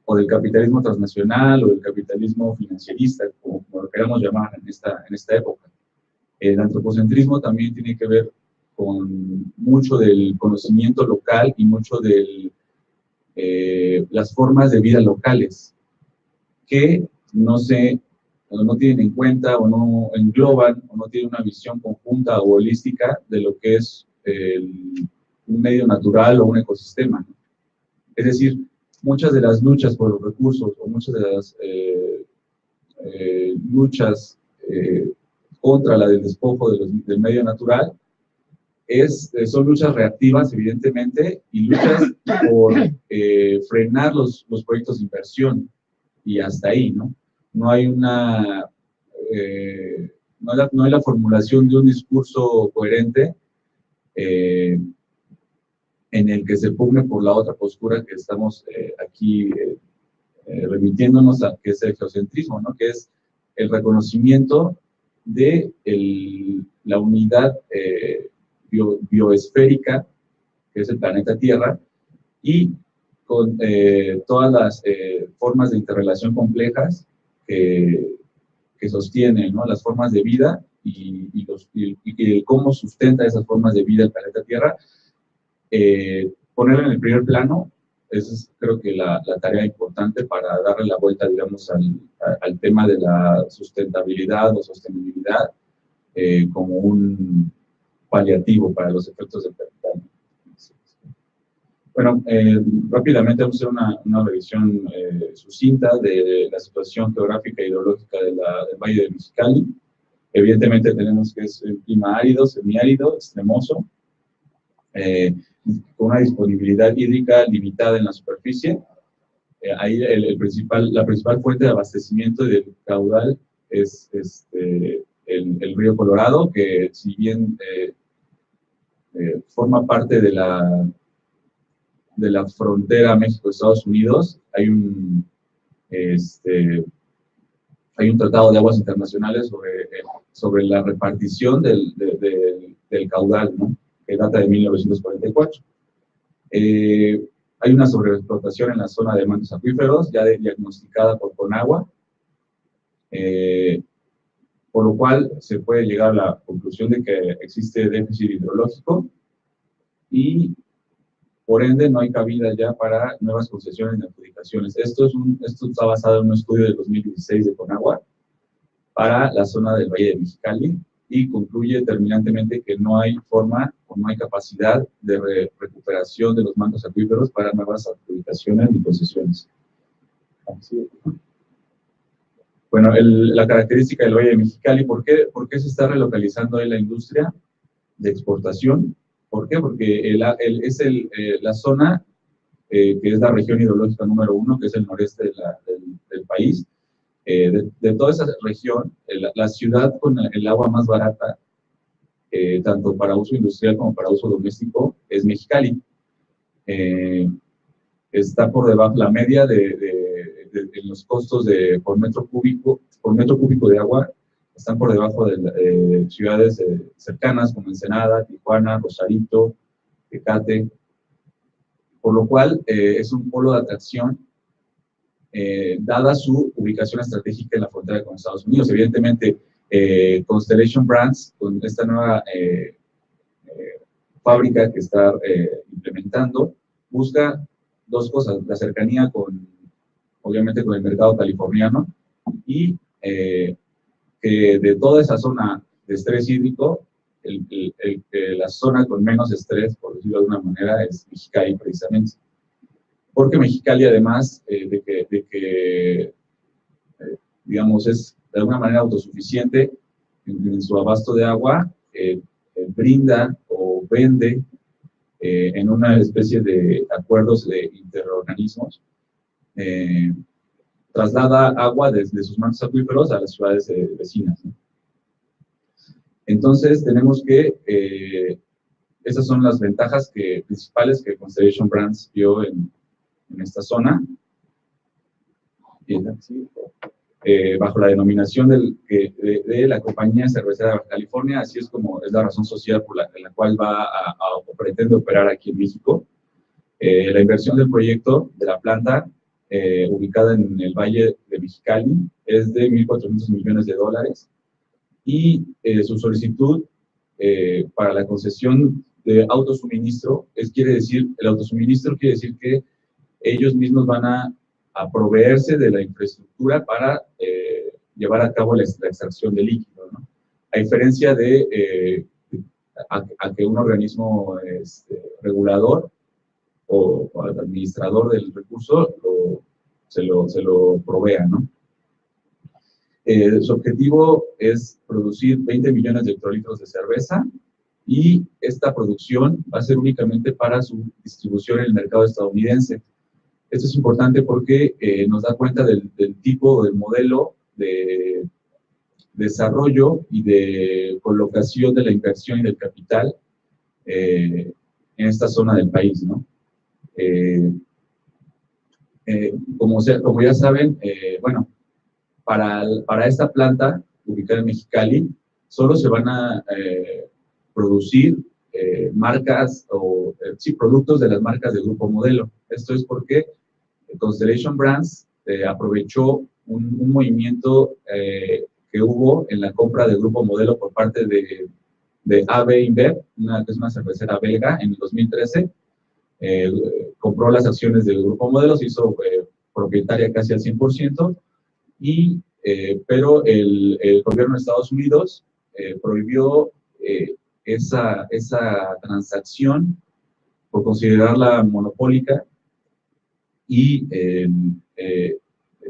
o del capitalismo transnacional, o del capitalismo financierista, como lo queramos llamar en esta época. El antropocentrismo también tiene que ver con mucho del conocimiento local y mucho de las formas de vida locales, que no tienen en cuenta o no engloban o no tienen una visión conjunta o holística de lo que es un medio natural o un ecosistema, ¿no? Es decir, muchas de las luchas por los recursos o muchas de las luchas contra la del despojo del medio natural son luchas reactivas, evidentemente, y luchas por frenar los proyectos de inversión, y hasta ahí, ¿no? No hay no hay la formulación de un discurso coherente en el que se pugne por la otra postura que estamos aquí remitiéndonos a, que es el geocentrismo, ¿no? Que es el reconocimiento de la unidad bioesférica, que es el planeta Tierra, y con todas las formas de interrelación complejas que sostienen, ¿no? Las formas de vida y cómo sustenta esas formas de vida el planeta Tierra. Ponerlo en el primer plano, esa es creo que la tarea importante para darle la vuelta, digamos, al tema de la sustentabilidad o sostenibilidad como un paliativo para los efectos del capital. Bueno, rápidamente vamos a hacer una revisión sucinta de la situación geográfica e hidrológica del Valle de Mexicali. Evidentemente tenemos que es un clima árido, semiárido, extremoso, con una disponibilidad hídrica limitada en la superficie. Ahí la principal fuente de abastecimiento y del caudal es el río Colorado, que si bien forma parte de la frontera México-Estados Unidos, hay un tratado de aguas internacionales sobre la repartición del caudal, ¿no? Que data de 1944. Hay una sobreexplotación en la zona de mantos acuíferos, ya diagnosticada por Conagua, por lo cual se puede llegar a la conclusión de que existe déficit hidrológico y, por ende, no hay cabida ya para nuevas concesiones ni adjudicaciones. Esto está basado en un estudio de 2016 de Conagua para la zona del Valle de Mexicali, y concluye terminantemente que no hay forma o no hay capacidad de recuperación de los mantos acuíferos para nuevas adjudicaciones y concesiones. Bueno, la característica del Valle de Mexicali, ¿por qué se está relocalizando ahí la industria de exportación? ¿Por qué? Porque es la zona que es la región hidrológica número 1, que es el noreste del país. De toda esa región, la ciudad con el agua más barata, tanto para uso industrial como para uso doméstico, es Mexicali. Está por debajo, la media de los costos por metro cúbico de agua, están por debajo de ciudades cercanas como Ensenada, Tijuana, Rosarito, Tecate, por lo cual es un polo de atracción dada su ubicación estratégica en la frontera con Estados Unidos. Evidentemente, Constellation Brands, con esta nueva fábrica que está implementando, busca dos cosas: la cercanía obviamente con el mercado californiano, y que de toda esa zona de estrés hídrico, la zona con menos estrés, por decirlo de alguna manera, es Mexicali precisamente. Porque Mexicali, además de que digamos, es de alguna manera autosuficiente en su abasto de agua, brinda o vende en una especie de acuerdos de interorganismos traslada agua desde sus mantos acuíferos a las ciudades vecinas, ¿no? Entonces, tenemos que, esas son las ventajas principales que Constellation Brands vio en esta zona. Bajo la denominación de la Compañía Cervecera de Baja California, así es como es la razón social en la cual pretende operar aquí en México. La inversión del proyecto de la planta, ubicada en el Valle de Mexicali, es de $1.400 millones, y su solicitud para la concesión de autosuministro, el autosuministro quiere decir que ellos mismos van a proveerse de la infraestructura para llevar a cabo la extracción de líquido, ¿no? A diferencia de a que un organismo regulador o administrador del recurso se lo provea, ¿no? Su objetivo es producir 20 millones de hectolitros de cerveza, y esta producción va a ser únicamente para su distribución en el mercado estadounidense. Esto es importante porque nos da cuenta del tipo, del modelo de desarrollo y de colocación de la inversión y del capital en esta zona del país, ¿no? Como ya saben, bueno, para esta planta ubicada en Mexicali, solo se van a producir marcas sí, productos de las marcas del Grupo Modelo. Esto es porque Constellation Brands aprovechó un movimiento que hubo en la compra del Grupo Modelo por parte de AB InBev, que es una cervecera belga, en el 2013. Compró las acciones del Grupo Modelo, se hizo propietaria casi al 100%, pero el gobierno de Estados Unidos prohibió esa transacción por considerarla monopólica, y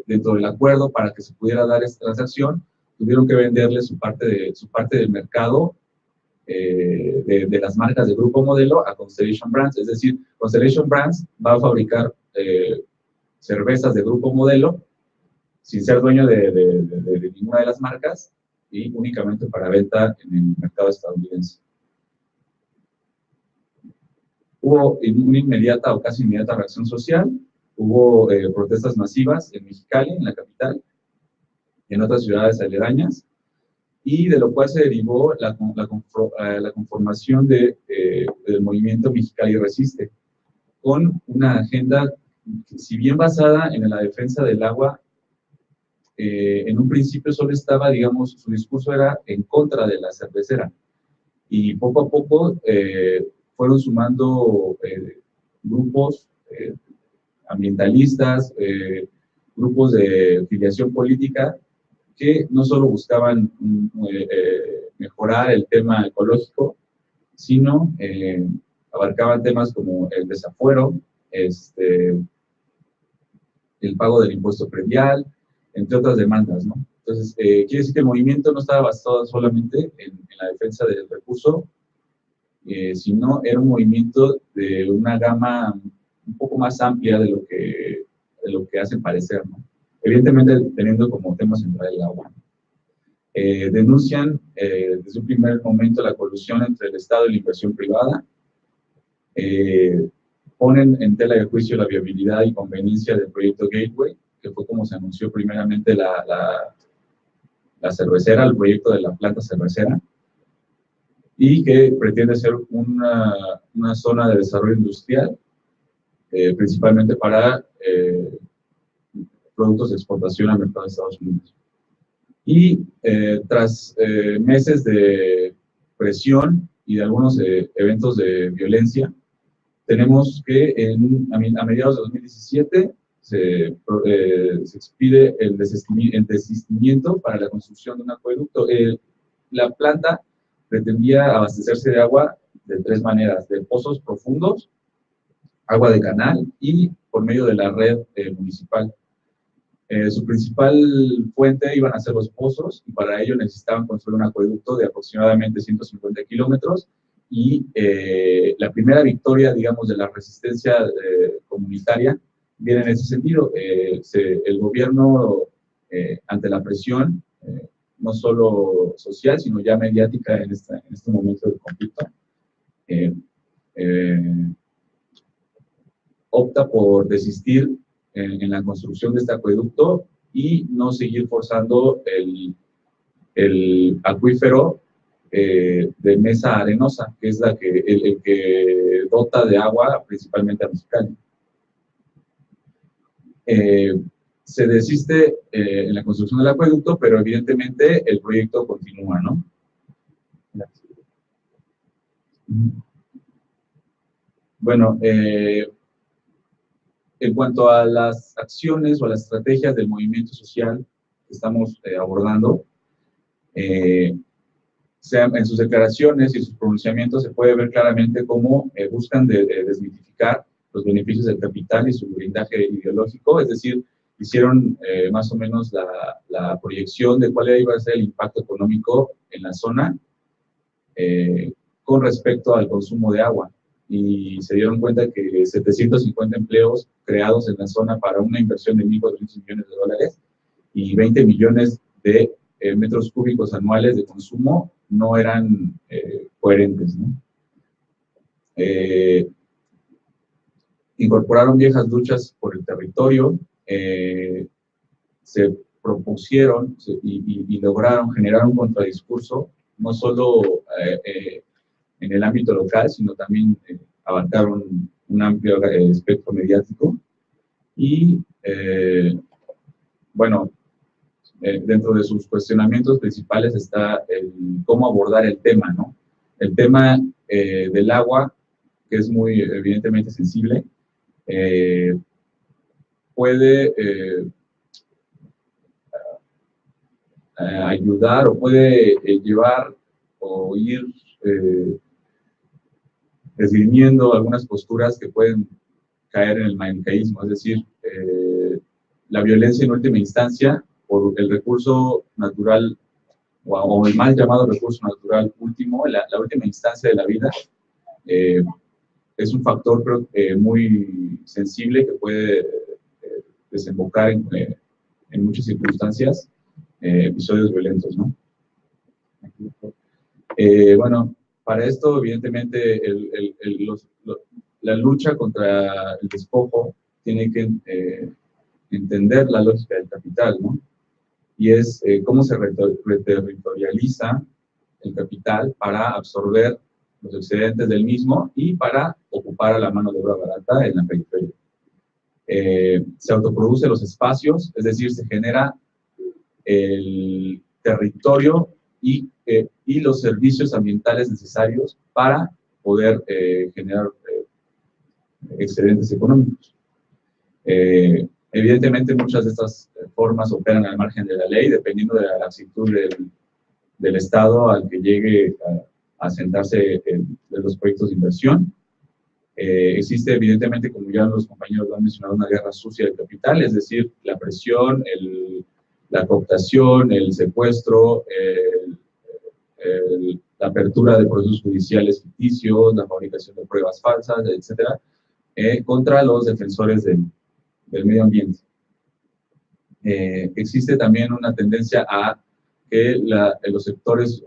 dentro del acuerdo, para que se pudiera dar esta transacción, tuvieron que venderle su parte del mercado de las marcas del Grupo Modelo a Constellation Brands. Es decir, Constellation Brands va a fabricar cervezas de Grupo Modelo sin ser dueño de ninguna de las marcas, y únicamente para venta en el mercado estadounidense. Hubo una inmediata o casi inmediata reacción social. Hubo protestas masivas en Mexicali, en la capital, y en otras ciudades aledañas, y de lo cual se derivó la conformación del movimiento Mexicali Resiste, con una agenda, si bien basada en la defensa del agua, en un principio solo estaba, digamos, su discurso era en contra de la cervecera, y poco a poco fueron sumando grupos ambientalistas, grupos de filiación política, que no solo buscaban mejorar el tema ecológico, sino abarcaban temas como el desafuero, el pago del impuesto predial, entre otras demandas, ¿no? Entonces, quiere decir que el movimiento no estaba basado solamente en la defensa del recurso, sino era un movimiento de una gama un poco más amplia de lo que hacen parecer, ¿no? Evidentemente teniendo como tema central el agua. Denuncian desde un primer momento la colusión entre el Estado y la inversión privada. Ponen en tela de juicio la viabilidad y conveniencia del proyecto Gateway, que fue como se anunció primeramente la cervecera, el proyecto de la planta cervecera, y que pretende ser una zona de desarrollo industrial, principalmente para productos de exportación al mercado de Estados Unidos. Y tras meses de presión y de algunos eventos de violencia, tenemos que a mediados de 2017 se expide el desistimiento para la construcción de un acueducto. La planta pretendía abastecerse de agua de tres maneras: de pozos profundos, agua de canal y por medio de la red municipal. Su principal fuente iban a ser los pozos, y para ello necesitaban construir un acueducto de aproximadamente 150 kilómetros, y la primera victoria, digamos, de la resistencia comunitaria Bien, en ese sentido, el gobierno, ante la presión, no solo social, sino ya mediática en este momento del conflicto, opta por desistir en la construcción de este acueducto y no seguir forzando el acuífero de Mesa Arenosa, que es el que dota de agua principalmente a Mexicali. Se desiste en la construcción del acueducto, pero evidentemente el proyecto continúa, ¿no? Bueno, en cuanto a las acciones o las estrategias del movimiento social que estamos abordando, en sus declaraciones y sus pronunciamientos se puede ver claramente cómo buscan desmitificar los beneficios del capital y su blindaje ideológico, es decir, hicieron más o menos la proyección de cuál iba a ser el impacto económico en la zona con respecto al consumo de agua. Y se dieron cuenta que 750 empleos creados en la zona para una inversión de 1.400 millones de dólares y 20 millones de metros cúbicos anuales de consumo no eran coherentes, ¿no? Incorporaron viejas luchas por el territorio, se propusieron y lograron generar un contradiscurso, no solo en el ámbito local, sino también abarcaron un amplio espectro mediático. Y, bueno, dentro de sus cuestionamientos principales está cómo abordar el tema, ¿no? El tema del agua, que es muy evidentemente sensible, puede ayudar o puede llevar o ir esgrimiendo algunas posturas que pueden caer en el maniqueísmo, es decir, la violencia en última instancia por el recurso natural o el mal llamado recurso natural último, la última instancia de la vida, es un factor creo, muy sensible que puede desembocar en muchas circunstancias episodios violentos, ¿no? Bueno, para esto, evidentemente, la lucha contra el despojo tiene que entender la lógica del capital, ¿no? Y es cómo se reterritorializa el capital para absorber los excedentes del mismo y para ocupar a la mano de obra barata en la periferia. Se autoproduce los espacios, es decir, se genera el territorio y los servicios ambientales necesarios para poder generar excedentes económicos. Evidentemente, muchas de estas formas operan al margen de la ley, dependiendo de la laxitud del Estado al que llegue a sentarse de los proyectos de inversión. Existe, evidentemente, como ya los compañeros lo han mencionado, una guerra sucia del capital, es decir, la presión, la cooptación, el secuestro, la apertura de procesos judiciales ficticios, la fabricación de pruebas falsas, etcétera, contra los defensores del medio ambiente. Existe también una tendencia a que los sectores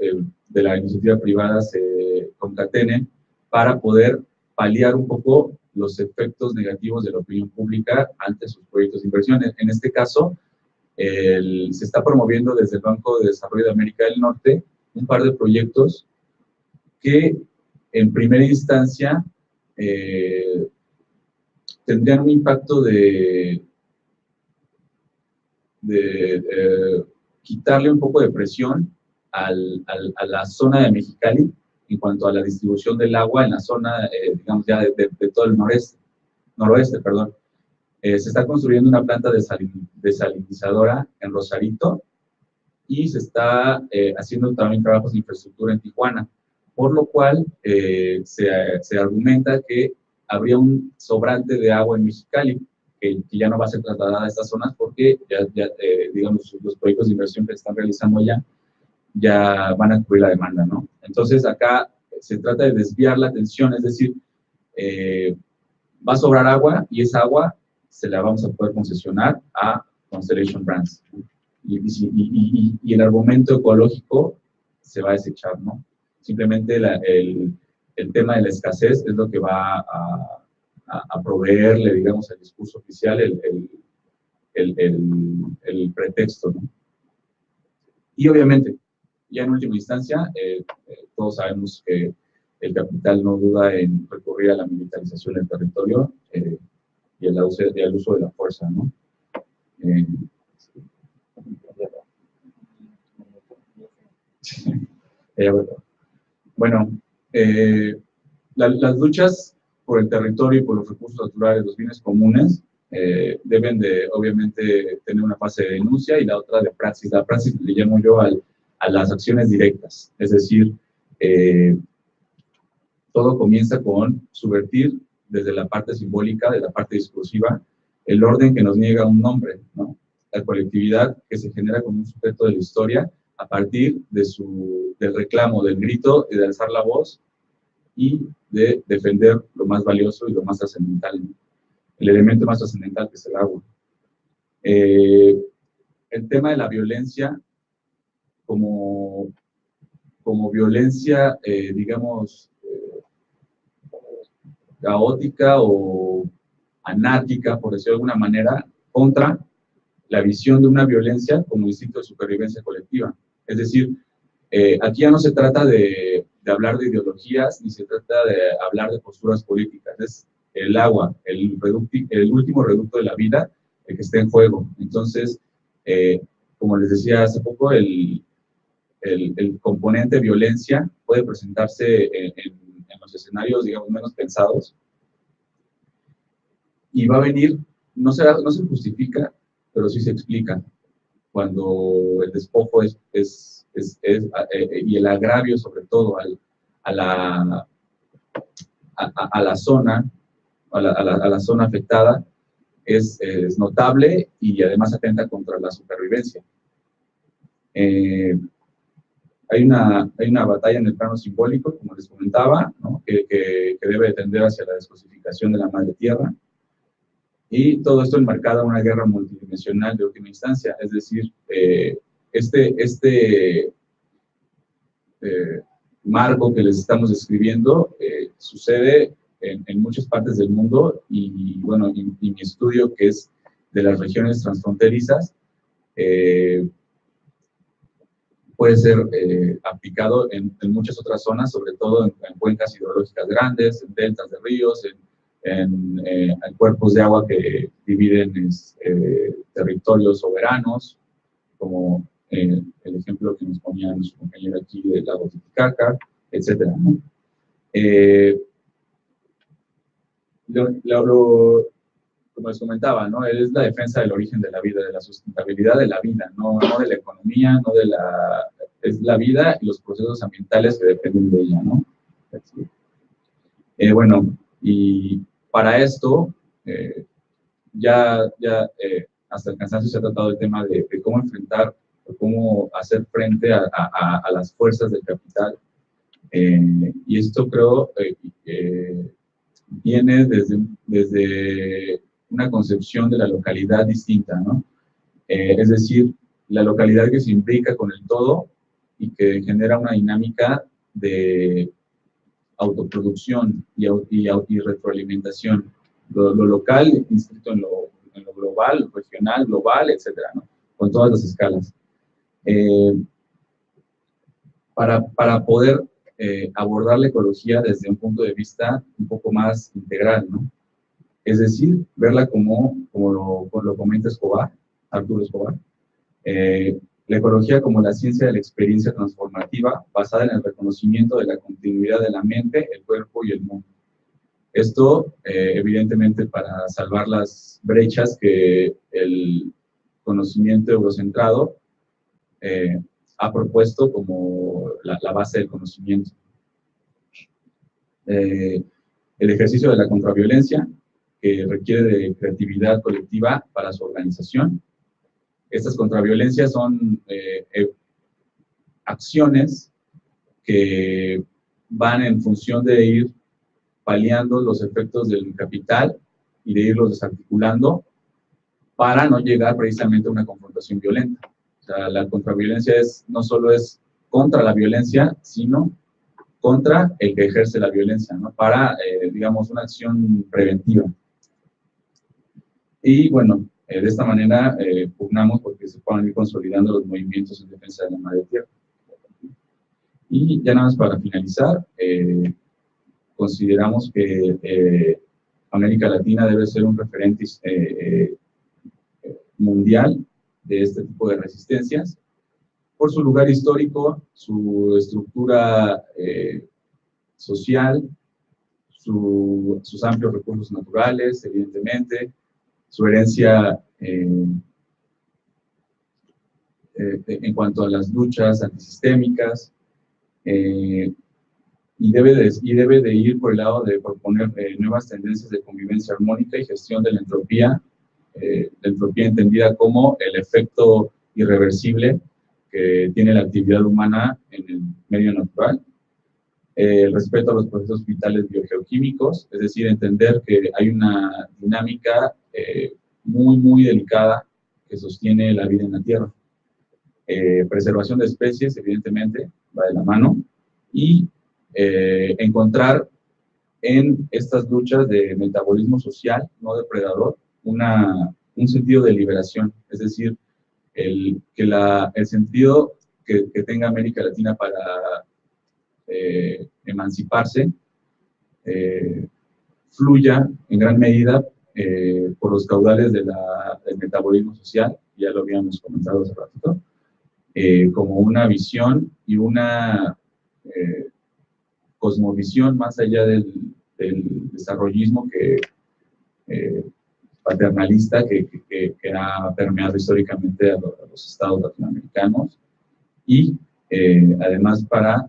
de la iniciativa privada se concatenen para poder paliar un poco los efectos negativos de la opinión pública ante sus proyectos de inversión. En este caso, se está promoviendo desde el Banco de Desarrollo de América del Norte un par de proyectos que en primera instancia tendrían un impacto de quitarle un poco de presión a la zona de Mexicali en cuanto a la distribución del agua en la zona, digamos ya de todo el noroeste, perdón. Se está construyendo una planta desalinizadora en Rosarito y se está haciendo también trabajos de infraestructura en Tijuana, por lo cual se argumenta que habría un sobrante de agua en Mexicali, que ya no va a ser trasladada a estas zonas porque digamos, los proyectos de inversión que se están realizando allá ya van a cubrir la demanda, ¿no? Entonces acá se trata de desviar la atención, es decir, va a sobrar agua y esa agua se la vamos a poder concesionar a Constellation Brands. Y el argumento ecológico se va a desechar, ¿no? Simplemente el tema de la escasez es lo que va a proveerle, digamos, al discurso oficial el pretexto, ¿no? Y obviamente, ya en última instancia, todos sabemos que el capital no duda en recurrir a la militarización del territorio y al uso de la fuerza, ¿no? Bueno, las luchas por el territorio y por los recursos naturales, los bienes comunes, deben de, obviamente, tener una fase de denuncia y la otra de praxis. La praxis le llamo yo a las acciones directas, es decir, todo comienza con subvertir desde la parte simbólica, de la parte discursiva, el orden que nos niega un nombre, ¿no? La colectividad que se genera como un sujeto de la historia a partir del reclamo, del grito y de alzar la voz y de defender lo más valioso y lo más trascendental, ¿no? El elemento más trascendental que es el agua. El tema de la violencia como violencia, digamos, caótica o anárquica, por decirlo de alguna manera, contra la visión de una violencia como instinto de supervivencia colectiva. Es decir, aquí ya no se trata de hablar de ideologías, ni se trata de hablar de posturas políticas. Es el agua, el último reducto de la vida, el que está en juego. Entonces, como les decía hace poco, el componente violencia puede presentarse en los escenarios, digamos, menos pensados, y va a venir, no se justifica, pero sí se explica, cuando el despojo y el agravio, sobre todo, a la zona, a la zona afectada, es notable y además atenta contra la supervivencia. Hay una batalla en el plano simbólico, como les comentaba, ¿no? que debe tender hacia la descosificación de la madre tierra, y todo esto enmarcado en una guerra multidimensional de última instancia. Es decir, marco que les estamos describiendo sucede en muchas partes del mundo, y bueno, y mi estudio, que es de las regiones transfronterizas, puede ser aplicado en muchas otras zonas, sobre todo en cuencas hidrológicas grandes, en deltas de ríos, en cuerpos de agua que dividen territorios soberanos, como el ejemplo que nos ponía nuestro compañero aquí del lago Titicaca, etc., ¿no? Como les comentaba, ¿no? Es la defensa del origen de la vida, de la sustentabilidad de la vida, no de la economía, es la vida y los procesos ambientales que dependen de ella, ¿no? Bueno, y para esto, hasta el cansancio se ha tratado el tema de cómo enfrentar, o cómo hacer frente a las fuerzas del capital, y esto creo viene desde una concepción de la localidad distinta, ¿no? Es decir, la localidad que se implica con el todo y que genera una dinámica de autoproducción y retroalimentación. Lo local inscrito en lo global, regional, global, etcétera, ¿no? Con todas las escalas. Para poder abordar la ecología desde un punto de vista un poco más integral, ¿no? Es decir, verla como lo comenta Arturo Escobar, la ecología como la ciencia de la experiencia transformativa basada en el reconocimiento de la continuidad de la mente, el cuerpo y el mundo. Esto, evidentemente, para salvar las brechas que el conocimiento eurocentrado ha propuesto como la base del conocimiento. El ejercicio de la contraviolencia, que requiere de creatividad colectiva para su organización. Estas contraviolencias son acciones que van en función de ir paliando los efectos del capital y de irlos desarticulando para no llegar precisamente a una confrontación violenta. O sea, la contraviolencia no solo es contra la violencia, sino contra el que ejerce la violencia, ¿no? Para, digamos, una acción preventiva. Y bueno, de esta manera pugnamos porque se puedan ir consolidando los movimientos en defensa de la madre tierra. Y ya nada más para finalizar, consideramos que América Latina debe ser un referente mundial de este tipo de resistencias, por su lugar histórico, su estructura social, sus amplios recursos naturales, evidentemente, su herencia en cuanto a las luchas antisistémicas, y debe de ir por el lado de proponer nuevas tendencias de convivencia armónica y gestión de la entropía entendida como el efecto irreversible que tiene la actividad humana en el medio natural, el respeto a los procesos vitales biogeoquímicos, es decir, entender que hay una dinámica muy, muy delicada que sostiene la vida en la Tierra. Preservación de especies, evidentemente, va de la mano, y encontrar en estas luchas de metabolismo social, no depredador, un sentido de liberación, es decir, el sentido que tenga América Latina para emanciparse fluya en gran medida por los caudales del metabolismo social, ya lo habíamos comentado hace ratito, como una visión y una cosmovisión más allá del desarrollismo paternalista que ha permeado históricamente a los estados latinoamericanos, y además para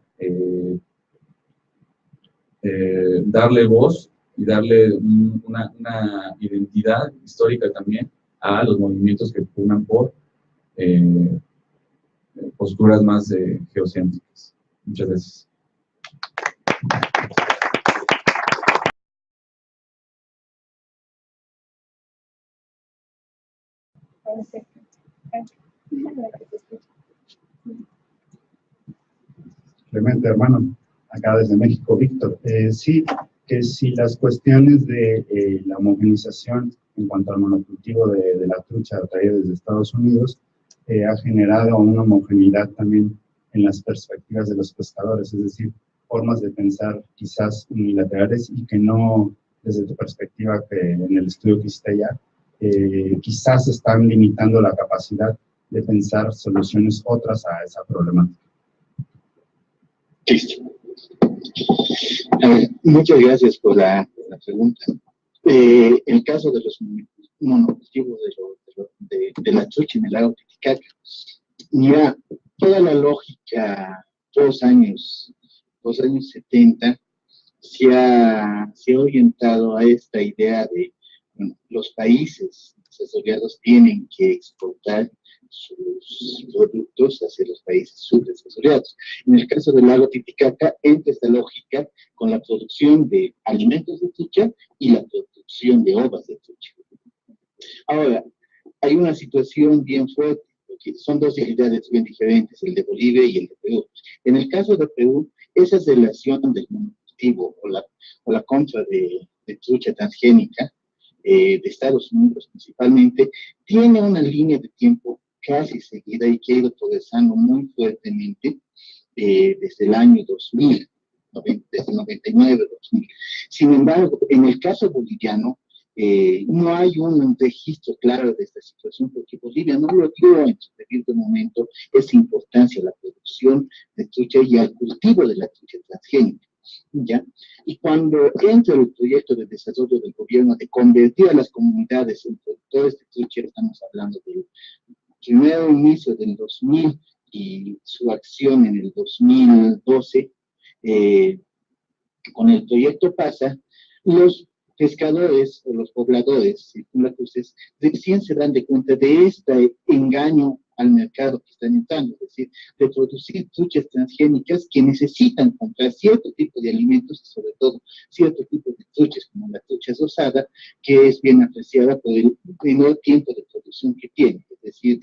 darle voz y darle una identidad histórica también a los movimientos que pugnan por posturas más geocéntricas. Muchas gracias. Clemente, hermano, acá desde México, Víctor. Sí, que si las cuestiones de la homogenización en cuanto al monocultivo de la trucha traída desde Estados Unidos ha generado una homogeneidad también en las perspectivas de los pescadores, es decir, formas de pensar quizás unilaterales y que no, desde tu perspectiva, que en el estudio que hiciste ya, quizás están limitando la capacidad de pensar soluciones otras a esa problemática. Listo. A ver, muchas gracias por la pregunta. El caso de los monocultivos de la trucha en el lago Titicaca, mira, toda la lógica, los años 70, se ha orientado a esta idea de los países desarrollados tienen que exportar sus productos hacia los países subdesarrollados. En el caso del lago Titicaca, entra esta lógica con la producción de alimentos de trucha y la producción de ovas de trucha. Ahora, hay una situación bien fuerte, porque son dos realidades bien diferentes, el de Bolivia y el de Perú. En el caso de Perú, esa relación del monocultivo o la compra de trucha transgénica de Estados Unidos principalmente, tiene una línea de tiempo casi seguida y que ha ido progresando muy fuertemente desde el año 2000, desde el 99, 2000. Sin embargo, en el caso boliviano, no hay un registro claro de esta situación, porque Bolivia no lo dio en su debido momento esa importancia a la producción de trucha y al cultivo de la trucha transgénica, ¿ya? Y cuando entra el proyecto de desarrollo del gobierno de convertir a las comunidades en productores de trucha, estamos hablando del primero inicio del 2000 y su acción en el 2012, con el proyecto PASA, los pescadores o los pobladores circunlacustres recién se dan de cuenta de este engaño al mercado que están entrando, es decir, de producir truchas transgénicas que necesitan comprar cierto tipo de alimentos y sobre todo cierto tipo de truchas, como la trucha rosada, que es bien apreciada por el menor tiempo de producción que tiene, es decir,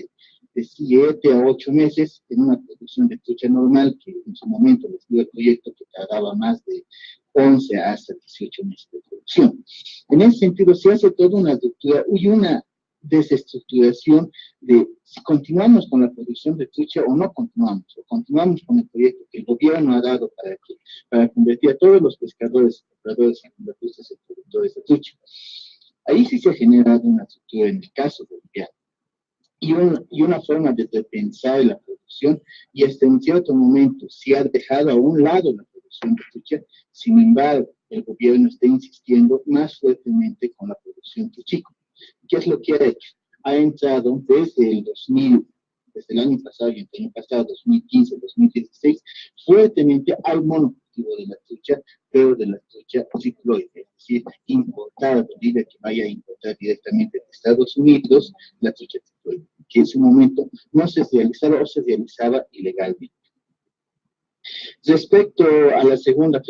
de 7 a 8 meses en una producción de trucha normal, que en su momento les dio el proyecto que tardaba más de 11 hasta 18 meses de producción. En ese sentido, se hace toda una ruptura y una desestructuración de si continuamos con la producción de trucha o no continuamos, o continuamos con el proyecto que el gobierno ha dado para convertir a todos los pescadores y compradores en productores de trucha. Ahí sí se ha generado una estructura en el caso boliviano y una forma de repensar la producción, y hasta en cierto momento se ha dejado a un lado la producción de trucha. Sin embargo, el gobierno está insistiendo más fuertemente con la producción truchícola. ¿Qué es lo que ha hecho? Ha entrado desde el año pasado y el año pasado, 2015, 2016, fuertemente al monocultivo de la trucha, pero de la trucha cicloide, es decir, importar a Bolivia, que vaya a importar directamente de Estados Unidos la trucha cicloide, que en su momento no se realizaba o se realizaba ilegalmente. Respecto a la segunda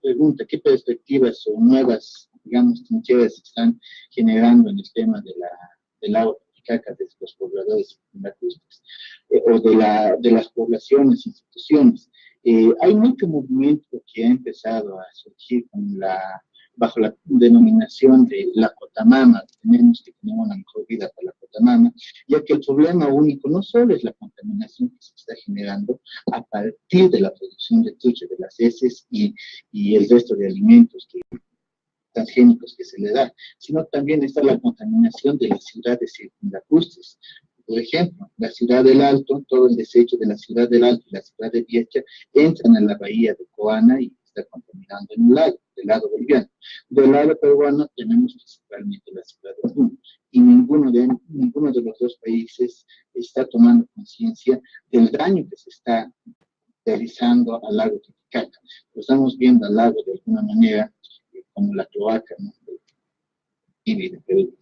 pregunta, ¿qué perspectivas o nuevas, digamos, trincheras se están generando en el tema del agua titicaca de los pobladores lacustres, o de las poblaciones, instituciones? Hay mucho movimiento que ha empezado a surgir bajo la denominación de la Cotamama. Tenemos que tener una mejor vida para la Cotamama, ya que el problema único no solo es la contaminación que se está generando a partir de la producción de trucha, de las heces y el resto de alimentos transgénicos que se le da, sino también está la contaminación de las ciudades circunlacustres. Por ejemplo, la ciudad del Alto, todo el desecho de la ciudad del Alto y la ciudad de Viecha entran a la bahía de Coana y está contaminando en un lago, del lado boliviano. Del lado peruano tenemos principalmente la ciudad de Puno, y ninguno de los dos países está tomando conciencia del daño que se está realizando al lago Titicaca. Lo estamos viendo al lago de alguna manera como la cloaca, ¿no? De Perú.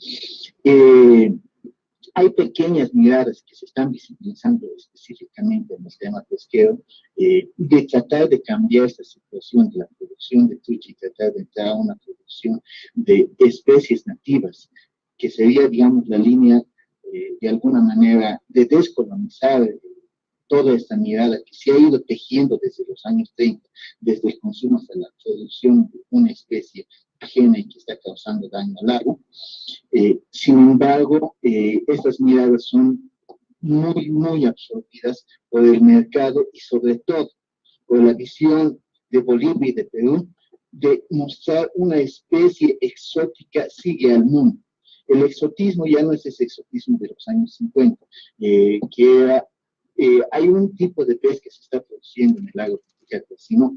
Hay pequeñas miradas que se están visibilizando específicamente en el tema pesquero, de tratar de cambiar esta situación de la producción de trucha y tratar de entrar a una producción de especies nativas, que sería, digamos, la línea, de alguna manera, de descolonizar toda esta mirada que se ha ido tejiendo desde los años 30, desde el consumo hasta la producción de una especie ajena y que está causando daño al lago. Sin embargo, estas miradas son muy, muy absorbidas por el mercado y sobre todo por la visión de Bolivia y de Perú de mostrar una especie exótica sigue al mundo. El exotismo ya no es ese exotismo de los años 50, que era, hay un tipo de pez que se está produciendo en el lago Titicaca, sino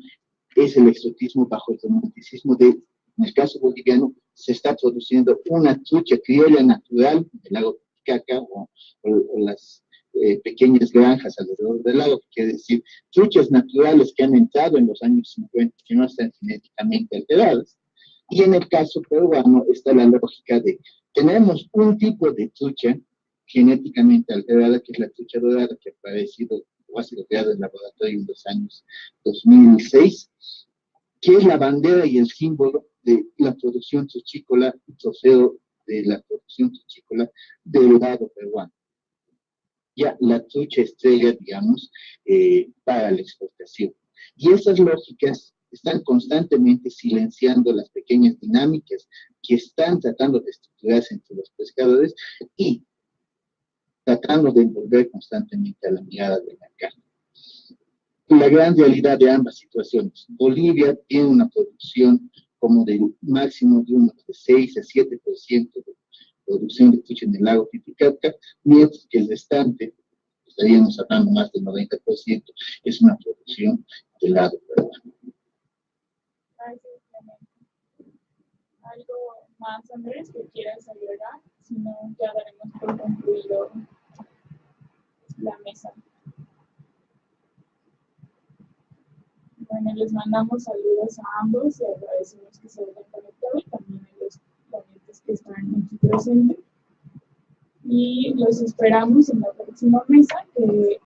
es el exotismo bajo el romanticismo de, en el caso boliviano, se está produciendo una trucha criolla natural del lago Titicaca o las pequeñas granjas alrededor del lago, que quiere decir truchas naturales que han entrado en los años 50, que no están genéticamente alteradas. Y en el caso peruano está la lógica de, tenemos un tipo de trucha genéticamente alterada, que es la trucha dorada, que ha aparecido o ha sido creada en laboratorio en los años 2006, que es la bandera y el símbolo de la producción truchícola, trofeo de la producción truchícola del lado peruano. Ya la trucha estrella, digamos, para la exportación. Y esas lógicas están constantemente silenciando las pequeñas dinámicas que están tratando de estructurarse entre los pescadores y tratando de envolver constantemente a la mirada del mercado. La gran realidad de ambas situaciones: Bolivia tiene una producción como del máximo de unos de 6 a 7% de producción de trucha en el lago Titicaca, mientras que el restante, estaríamos hablando más del 90%, es una producción del lado peruano. ¿Algo más, Andrés, que quieras agregar? Si no, ya daremos por concluido la mesa. Bueno, les mandamos saludos a ambos y agradecemos que se hayan conectado, y también a los que están aquí presentes. Y los esperamos en la próxima mesa, que